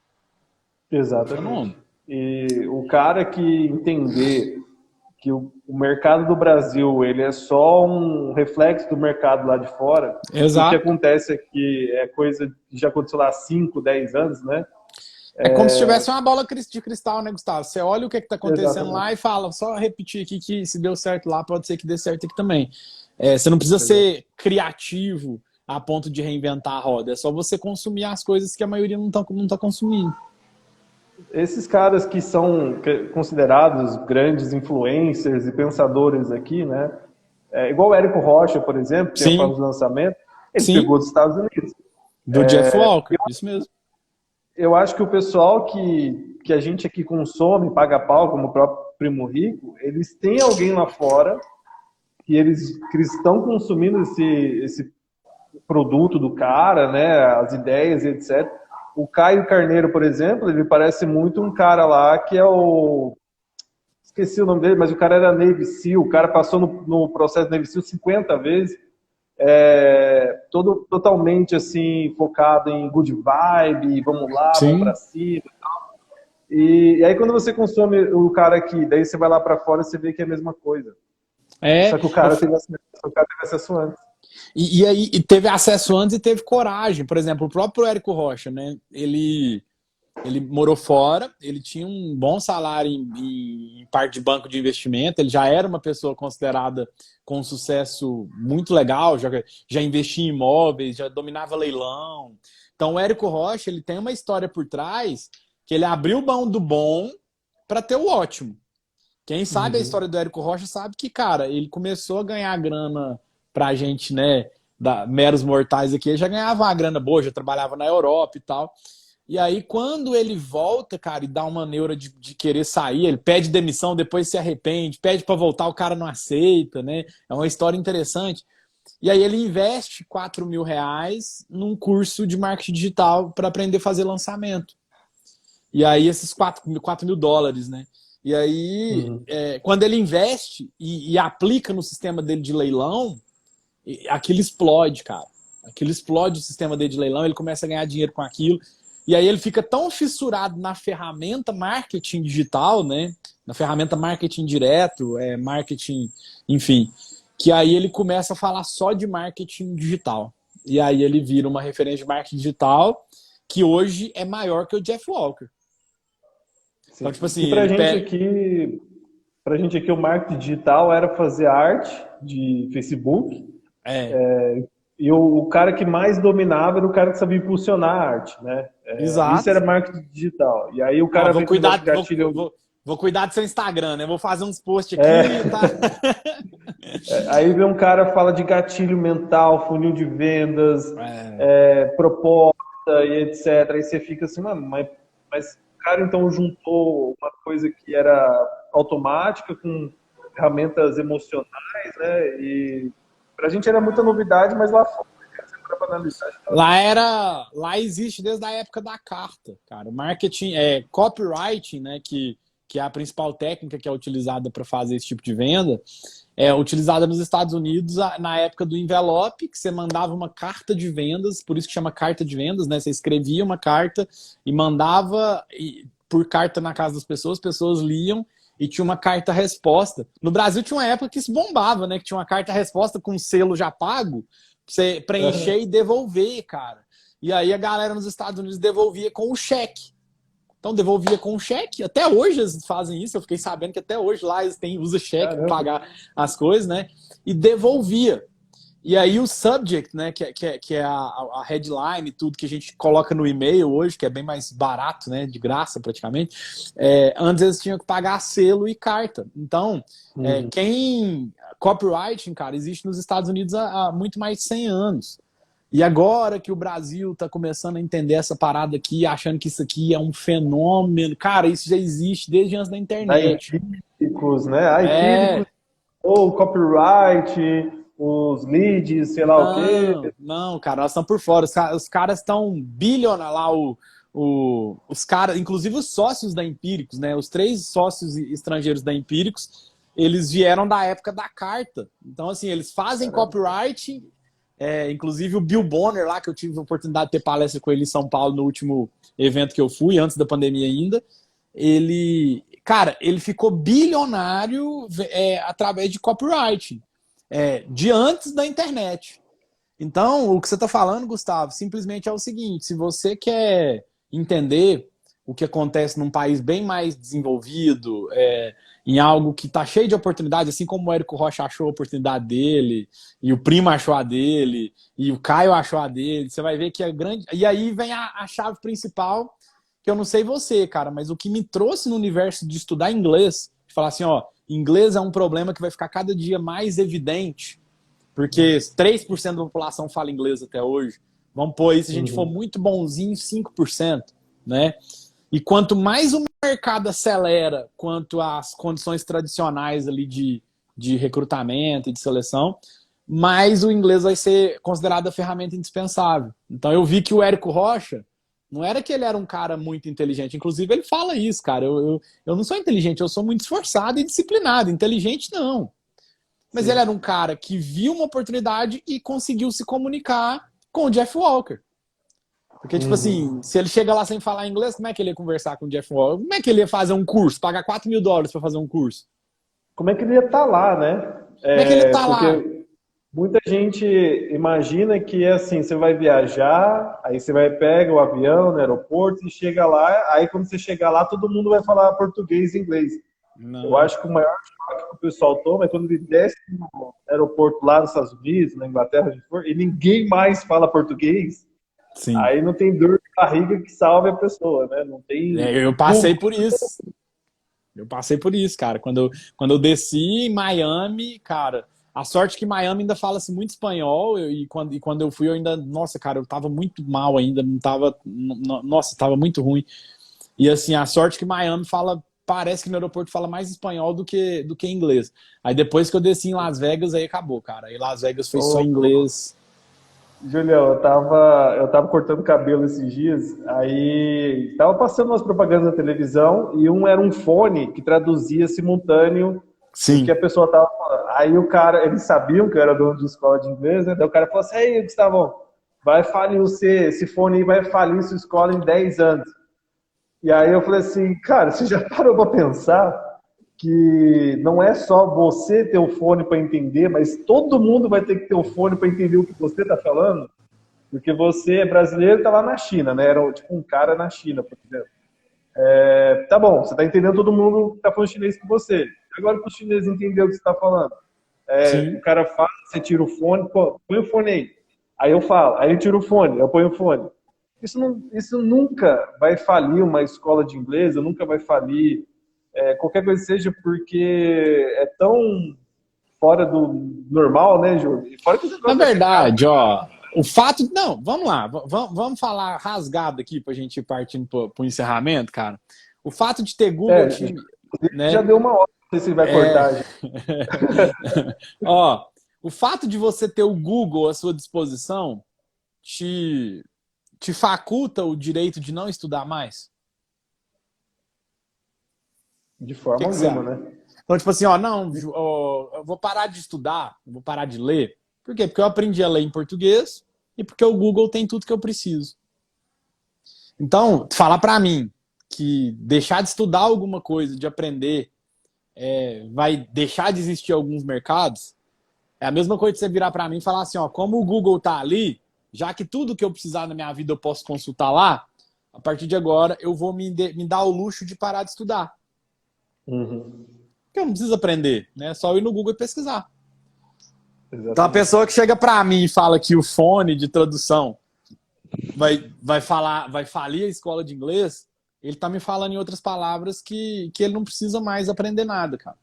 Speaker 2: É um
Speaker 1: Exatamente.
Speaker 2: fenômeno.
Speaker 1: E o cara que entender que o mercado do Brasil ele é só um reflexo do mercado lá de fora, que o que
Speaker 2: Exato.
Speaker 1: acontece aqui é coisa que já aconteceu lá há 5, 10 anos, né?
Speaker 2: É como se tivesse uma bola de cristal, né, Gustavo? Você olha o que está acontecendo
Speaker 1: Exatamente.
Speaker 2: lá e fala, só repetir aqui que se deu certo lá, pode ser que dê certo aqui também. Você não precisa
Speaker 1: Exatamente.
Speaker 2: ser criativo a ponto de reinventar a roda, é só você consumir as coisas que a maioria não tá consumindo.
Speaker 1: Esses caras que são considerados grandes influencers e pensadores aqui, né? Igual o Érico Rocha, por exemplo, que tem a
Speaker 2: Sim,
Speaker 1: fase de lançamento, ele
Speaker 2: sim,
Speaker 1: pegou dos Estados Unidos.
Speaker 2: do Jeff Walker, isso mesmo.
Speaker 1: Eu acho que o pessoal que a gente aqui consome, paga pau, como o próprio Primo Rico, eles têm alguém lá fora que eles estão consumindo esse produto do cara, né? As ideias e etc. O Caio Carneiro, por exemplo, ele parece muito um cara lá que é o... Esqueci o nome dele, mas o cara era Navy SEAL, o cara passou no processo Navy SEAL 50 vezes, totalmente assim, focado em good vibe, vamos lá, vamos pra
Speaker 2: Sim.
Speaker 1: cima. E aí quando você consome o cara aqui, daí você vai lá pra fora e você vê que é a mesma coisa.
Speaker 2: É,
Speaker 1: Só que o cara teve acesso antes.
Speaker 2: e aí e teve acesso antes e teve coragem. Por exemplo, o próprio Érico Rocha, né? Ele morou fora, ele tinha um bom salário em parte de banco de investimento, ele já era uma pessoa considerada com um sucesso muito legal, já investia em imóveis, já dominava leilão. Então, o Érico Rocha, ele tem uma história por trás que ele abriu o mão do bom para ter o ótimo. Quem sabe a
Speaker 1: Uhum.
Speaker 2: história do Érico Rocha sabe que, cara, ele começou a ganhar grana pra gente, né, meros mortais aqui, ele já ganhava uma grana boa, já trabalhava na Europa e tal. E aí, quando ele volta, cara, e dá uma neura de querer sair, ele pede demissão, depois se arrepende, pede para voltar, o cara não aceita, né? É uma história interessante. E aí ele investe R$ 4.000 num curso de marketing digital para aprender a fazer lançamento. E aí esses US$ 4.000, né? E aí,
Speaker 1: Uhum.
Speaker 2: quando ele investe e aplica no sistema dele de leilão, aquilo explode, cara. Aquilo explode o sistema dele de leilão, ele começa a ganhar dinheiro com aquilo. E aí ele fica tão fissurado na ferramenta marketing digital, né? Na ferramenta marketing direto, marketing, enfim, que aí ele começa a falar só de marketing digital. E aí ele vira uma referência de marketing digital que hoje é maior que o Jeff Walker. Então,
Speaker 1: Sim.
Speaker 2: tipo assim,
Speaker 1: Que
Speaker 2: ele pega.
Speaker 1: pra gente aqui o marketing digital era fazer arte de Facebook,
Speaker 2: É,
Speaker 1: e o cara que mais dominava era o cara que sabia impulsionar a arte, né? Isso
Speaker 2: exato.
Speaker 1: era marketing digital. E aí o
Speaker 2: Ó,
Speaker 1: cara vem com o negócio de gatilho.
Speaker 2: vou cuidar do seu Instagram, né? Vou fazer uns posts aqui, tá?
Speaker 1: Aí vem um cara fala de gatilho mental, funil de vendas,
Speaker 2: É,
Speaker 1: proposta e etc. Aí você fica assim, mano, mas o cara então juntou uma coisa que era automática com ferramentas emocionais, né? E pra gente era muita novidade, mas lá fora, né, você para pra analisar,
Speaker 2: lá existe desde a época da carta, cara. O marketing copywriting, né? Que é a principal técnica que é utilizada para fazer esse tipo de venda. É utilizada nos Estados Unidos na época do envelope, que você mandava uma carta de vendas, por isso que chama carta de vendas, né? Você escrevia uma carta e mandava por carta na casa das pessoas, as pessoas liam e tinha uma carta-resposta. No Brasil tinha uma época que isso bombava, né? Que tinha uma carta-resposta com selo já pago, pra você preencher e devolver, cara. E aí a galera nos Estados Unidos devolvia com o cheque. Então devolvia com cheque. Até hoje eles fazem isso. Eu fiquei sabendo que até hoje lá eles usa cheque para
Speaker 1: caramba,
Speaker 2: pagar as coisas, né? E devolvia. E aí o subject, né? Que é a headline e tudo que a gente coloca no e-mail hoje, que é bem mais barato, né? De graça praticamente. Antes eles tinham que pagar selo e carta. Então,
Speaker 1: uhum.
Speaker 2: copywriting, cara, existe nos Estados Unidos há muito mais de 100 anos. E agora que o Brasil tá começando a entender essa parada aqui, achando que isso aqui é um fenômeno, cara, isso já existe desde antes da
Speaker 1: Da
Speaker 2: internet.
Speaker 1: Empíricos, né? A Empíricos
Speaker 2: É,
Speaker 1: ou copyright, os leads, sei lá o quê.
Speaker 2: Não, cara, nós estamos por fora. Os caras estão bilionários lá, os caras, inclusive os sócios da Empíricos, né? Os 3 sócios estrangeiros da Empíricos, eles vieram da época da carta. Então, assim, eles fazem copyright. Inclusive o Bill Bonner lá, que eu tive a oportunidade de ter palestra com ele em São Paulo no último evento que eu fui, antes da pandemia ainda. Cara, ele ficou bilionário através de copyright, de antes da internet. Então, o que você está falando, Gustavo, simplesmente é o seguinte: se você quer entender o que acontece num país bem mais desenvolvido, em algo que está cheio de oportunidades, assim como o Érico Rocha achou a oportunidade dele, e o Primo achou a dele, e o Caio achou a dele, você vai ver que é grande. E aí vem a chave principal, que eu não sei você, cara, mas o que me trouxe no universo de estudar inglês, de falar assim, ó, inglês é um problema que vai ficar cada dia mais evidente, porque 3% da população fala inglês até hoje. Vamos pôr aí, se a gente for muito bonzinho, 5%, né? E quanto mais o mercado acelera quanto às condições tradicionais ali de recrutamento e de seleção, mais o inglês vai ser considerado a ferramenta indispensável. Então eu vi que o Érico Rocha, não era que ele era um cara muito inteligente, inclusive ele fala isso, cara, eu não sou inteligente, eu sou muito esforçado e disciplinado, inteligente não. Mas ele era um cara que viu uma oportunidade e conseguiu se comunicar com o Jeff Walker. Porque, tipo assim, se ele chega lá sem falar inglês, como é que ele ia conversar com o Jeff Walker? Como é que ele ia fazer um curso? Pagar $4.000 para fazer um curso?
Speaker 1: Como é que ele ia estar lá, né?
Speaker 2: Como é que ele ia estar lá?
Speaker 1: Porque muita gente imagina que é assim, você vai viajar, aí você pega o avião no aeroporto e chega lá, aí quando você chegar lá, todo mundo vai falar português e inglês. Não. Eu acho que o maior choque que o pessoal toma é quando ele desce no aeroporto lá nos Estados Unidos, na Inglaterra, onde for, e ninguém mais fala português. Sim. Aí não tem dor de barriga que salve a pessoa, né? Não tem.
Speaker 2: Eu passei por isso. Eu passei por isso, cara. Quando eu desci em Miami, cara, a sorte que Miami ainda fala-se muito espanhol, e quando eu fui, eu ainda, nossa, cara, eu tava muito mal ainda, não tava, nossa, tava muito ruim. E assim, a sorte que Miami parece que no aeroporto fala mais espanhol do que inglês. Aí depois que eu desci em Las Vegas, aí acabou, cara. Aí Las Vegas foi só inglês.
Speaker 1: Julião, eu tava cortando cabelo esses dias, aí tava passando umas propagandas na televisão e era um fone que traduzia simultâneo o que a pessoa tava falando. Aí o cara, eles sabiam que eu era dono de escola de inglês, né? Daí o cara falou assim: "Ei, Gustavo, vai falir esse fone aí vai falir sua escola em 10 anos. E aí eu falei assim, cara, você já parou pra pensar que não é só você ter o fone para entender, mas todo mundo vai ter que ter o fone para entender o que você está falando? Porque você é brasileiro e está lá na China, né? Era tipo um cara na China, por exemplo. Tá bom, você está entendendo todo mundo que está falando chinês com você. Agora para os chineses entender o que você está falando. O cara fala, você tira o fone, pô, põe o fone aí. Aí eu falo, aí eu tiro o fone, eu ponho o fone. Isso nunca vai falir uma escola de inglês, nunca vai falir qualquer coisa que seja, porque é tão fora do normal, né, Júlio? Fora que
Speaker 2: na verdade, ó, o fato... Não, vamos lá, vamos falar rasgado aqui pra gente ir partindo pro encerramento, cara. O fato de ter Google... né?
Speaker 1: Já deu uma hora, não sei se vai cortar.
Speaker 2: Ó, o fato de você ter o Google à sua disposição te faculta o direito de não estudar mais?
Speaker 1: De forma alguma, né?
Speaker 2: Então, tipo assim, eu vou parar de estudar, vou parar de ler. Por quê? Porque eu aprendi a ler em português e porque o Google tem tudo que eu preciso. Então, falar pra mim que deixar de estudar alguma coisa, de aprender, vai deixar de existir alguns mercados, é a mesma coisa de você virar pra mim e falar assim, ó, como o Google tá ali, já que tudo que eu precisar na minha vida eu posso consultar lá, a partir de agora eu vou me dar o luxo de parar de estudar. Porque eu não preciso aprender, né? É só ir no Google e pesquisar. Exatamente. Então a pessoa que chega pra mim e fala que o fone de tradução vai falir a escola de inglês, ele tá me falando em outras palavras que ele não precisa mais aprender nada, cara.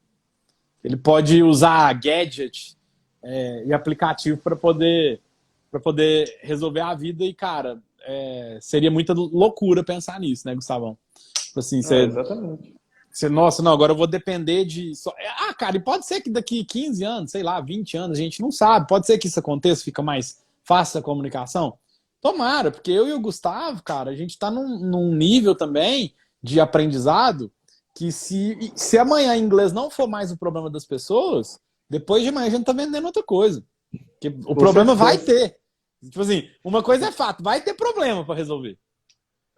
Speaker 2: Ele pode usar gadget e aplicativo para poder resolver a vida e, cara, seria muita loucura pensar nisso, né, Gustavão? Assim,
Speaker 1: exatamente.
Speaker 2: Nossa, não, agora eu vou depender de... cara, e pode ser que daqui 15 anos, sei lá, 20 anos, a gente não sabe. Pode ser que isso aconteça, fica mais fácil a comunicação. Tomara, porque eu e o Gustavo, cara, a gente tá num nível também de aprendizado que se amanhã inglês não for mais o problema das pessoas, depois de amanhã a gente tá vendendo outra coisa. Porque o problema vai ter. Tipo assim, uma coisa é fato, vai ter problema para resolver.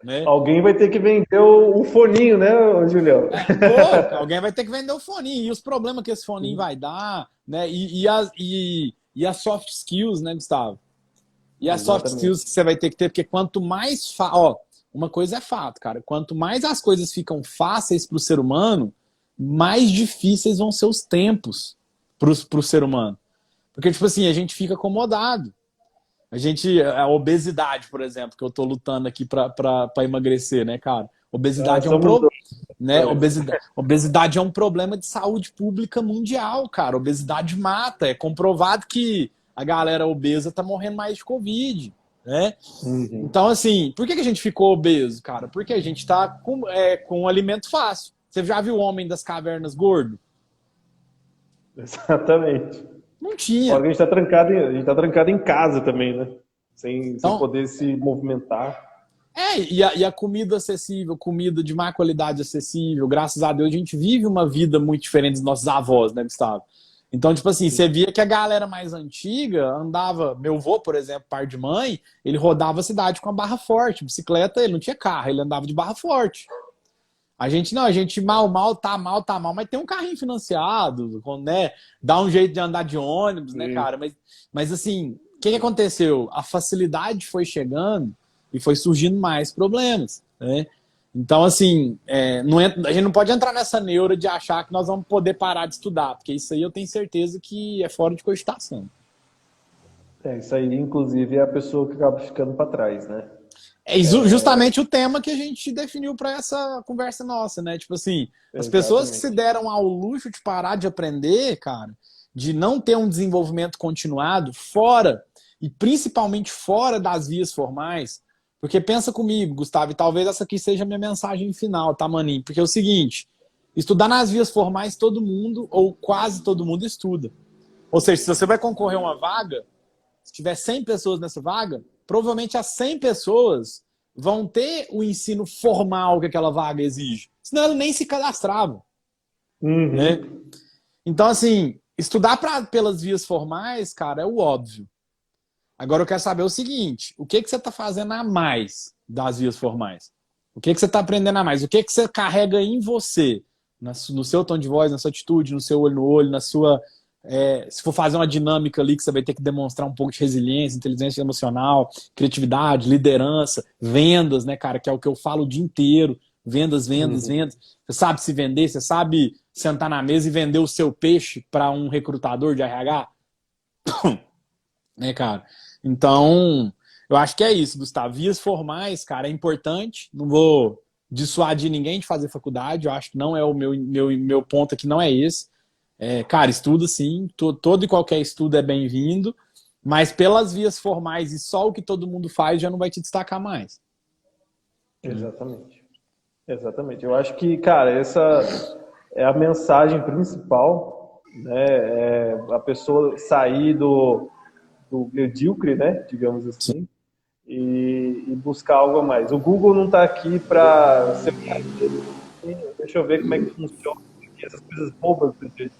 Speaker 2: Né?
Speaker 1: Alguém vai ter que vender o foninho, né, Julião?
Speaker 2: Alguém vai ter que vender o foninho. E os problemas que esse foninho vai dar, né? E as soft skills, né, Gustavo? E as soft skills que você vai ter que ter, porque quanto mais... uma coisa é fato, cara. Quanto mais as coisas ficam fáceis para o ser humano, mais difíceis vão ser os tempos para o ser humano. Porque, tipo assim, a gente fica acomodado. A obesidade, por exemplo, que eu tô lutando aqui para emagrecer, né, cara? Obesidade é um problema, né? Obesidade é um problema de saúde pública mundial, cara. Obesidade mata. É comprovado que a galera obesa tá morrendo mais de Covid, né?
Speaker 1: Uhum.
Speaker 2: Então, assim, por que a gente ficou obeso, cara? Porque a gente tá com um alimento fácil. Você já viu o Homem das Cavernas gordo?
Speaker 1: Exatamente.
Speaker 2: Não tinha.
Speaker 1: Agora a gente tá trancado em casa também, né? Sem poder se movimentar.
Speaker 2: E a comida acessível, comida de má qualidade acessível, graças a Deus a gente vive uma vida muito diferente dos nossos avós, né, Gustavo? Então, tipo assim, você via que a galera mais antiga andava, meu avô, por exemplo, par de mãe, ele rodava a cidade com a barra forte, bicicleta, ele não tinha carro, ele andava de barra forte. A gente não, a gente tá mal, mas tem um carrinho financiado, né? Dá um jeito de andar de ônibus, né, cara? Mas assim, o que aconteceu? A facilidade foi chegando e foi surgindo mais problemas, né? Então, assim, a gente não pode entrar nessa neura de achar que nós vamos poder parar de estudar, porque isso aí eu tenho certeza que é fora de cogitação.
Speaker 1: Isso aí, inclusive, é a pessoa que acaba ficando para trás, né?
Speaker 2: É justamente o tema que a gente definiu para essa conversa nossa, né? Tipo assim, as pessoas que se deram ao luxo de parar de aprender, cara, de não ter um desenvolvimento continuado fora, e principalmente fora das vias formais, porque pensa comigo, Gustavo, e talvez essa aqui seja a minha mensagem final, tá, maninho? Porque é o seguinte, estudar nas vias formais todo mundo, ou quase todo mundo, estuda. Ou seja, se você vai concorrer a uma vaga, se tiver 100 pessoas nessa vaga, provavelmente as 100 pessoas vão ter o ensino formal que aquela vaga exige. Senão ela nem se cadastrava.
Speaker 1: Uhum.
Speaker 2: Né? Então, assim, estudar pelas vias formais, cara, é o óbvio. Agora eu quero saber o seguinte, o que você está fazendo a mais das vias formais? O que você está aprendendo a mais? O que você carrega em você? No seu tom de voz, na sua atitude, no seu olho no olho, na sua... se for fazer uma dinâmica ali que você vai ter que demonstrar um pouco de resiliência, inteligência emocional, criatividade, liderança, vendas, né, cara, que é o que eu falo o dia inteiro, vendas. Você sabe se vender, você sabe sentar na mesa e vender o seu peixe para um recrutador de RH? Né, cara? Então, eu acho que é isso, Gustavo. Vias formais, cara, é importante, não vou dissuadir ninguém de fazer faculdade, eu acho que não é o meu ponto aqui, não é esse. Cara, estuda sim, todo e qualquer estudo é bem-vindo, mas pelas vias formais e só o que todo mundo faz já não vai te destacar mais.
Speaker 1: Exatamente. Eu acho que, cara, essa é a mensagem principal, né? A pessoa sair do medíocre, né? Digamos assim, e buscar algo a mais. O Google não está aqui para ser... Deixa eu ver como é que funciona essas coisas bobas do dia.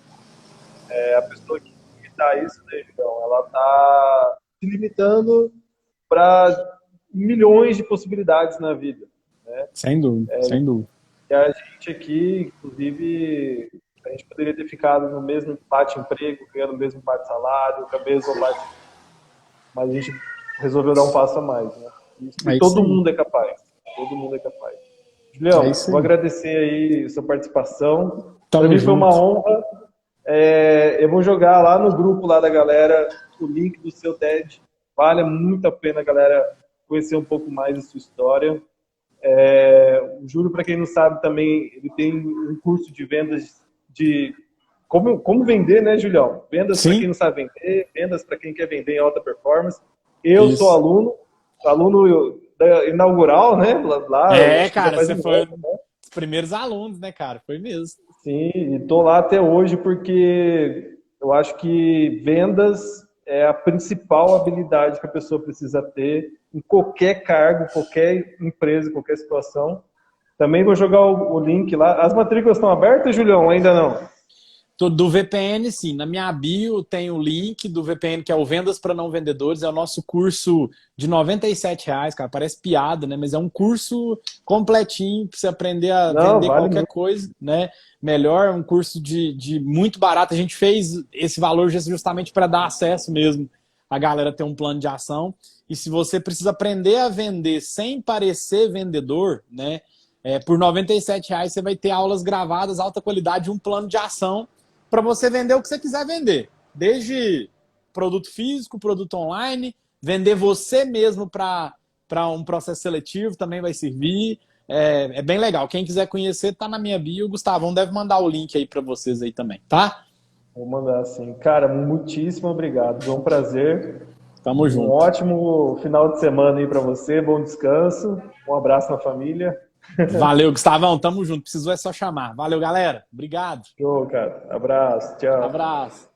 Speaker 1: A pessoa que limitar isso, né, João? Ela está se limitando para milhões de possibilidades na vida. Né?
Speaker 2: Sem dúvida, sem dúvida.
Speaker 1: E a gente aqui, inclusive, a gente poderia ter ficado no mesmo bate-emprego, ganhando o mesmo bate-salário, com a mesma bate... Mas a gente resolveu dar um passo a mais. Né? E todo mundo é capaz. Todo mundo é capaz. Julião, vou agradecer aí a sua participação. Para mim foi uma honra. Eu vou jogar lá no grupo lá da galera o link do seu TED. Vale muito a pena, galera, conhecer um pouco mais da sua história. O Júlio, para quem não sabe, também ele tem um curso de vendas de como vender, né, Julião? Vendas para quem não sabe vender, vendas para quem quer vender em alta performance. Eu sou aluno da inaugural, né? Lá,
Speaker 2: cara, você foi... primeiros alunos, né, cara? Foi mesmo.
Speaker 1: Sim, e tô lá até hoje porque eu acho que vendas é a principal habilidade que a pessoa precisa ter em qualquer cargo, qualquer empresa, qualquer situação. Também vou jogar o link lá. As matrículas estão abertas, Julião? Ainda não?
Speaker 2: Do VPN, sim. Na minha bio tem o link do VPN, que é o Vendas para Não Vendedores. É o nosso curso de R$ 97, cara. Parece piada, né? Mas é um curso completinho para você aprender a
Speaker 1: Não,
Speaker 2: vender
Speaker 1: vale
Speaker 2: qualquer
Speaker 1: muito.
Speaker 2: coisa, né? Melhor, um curso de muito barato. A gente fez esse valor justamente para dar acesso mesmo a galera ter um plano de ação. E se você precisa aprender a vender sem parecer vendedor, né? Por R$ 97 você vai ter aulas gravadas, alta qualidade, um plano de ação para você vender o que você quiser vender. Desde produto físico, produto online, vender você mesmo para um processo seletivo também vai servir. É bem legal. Quem quiser conhecer, tá na minha bio. O Gustavão deve mandar o link aí para vocês aí também, tá?
Speaker 1: Vou mandar assim. Cara, muitíssimo obrigado. Foi um prazer.
Speaker 2: Tamo
Speaker 1: Um
Speaker 2: junto.
Speaker 1: ótimo final de semana aí para você. Bom descanso. Um abraço na família.
Speaker 2: Valeu, Gustavão. Tamo junto. Precisou é só chamar. Valeu, galera. Obrigado.
Speaker 1: Show, cara. Abraço. Tchau.
Speaker 2: Abraço.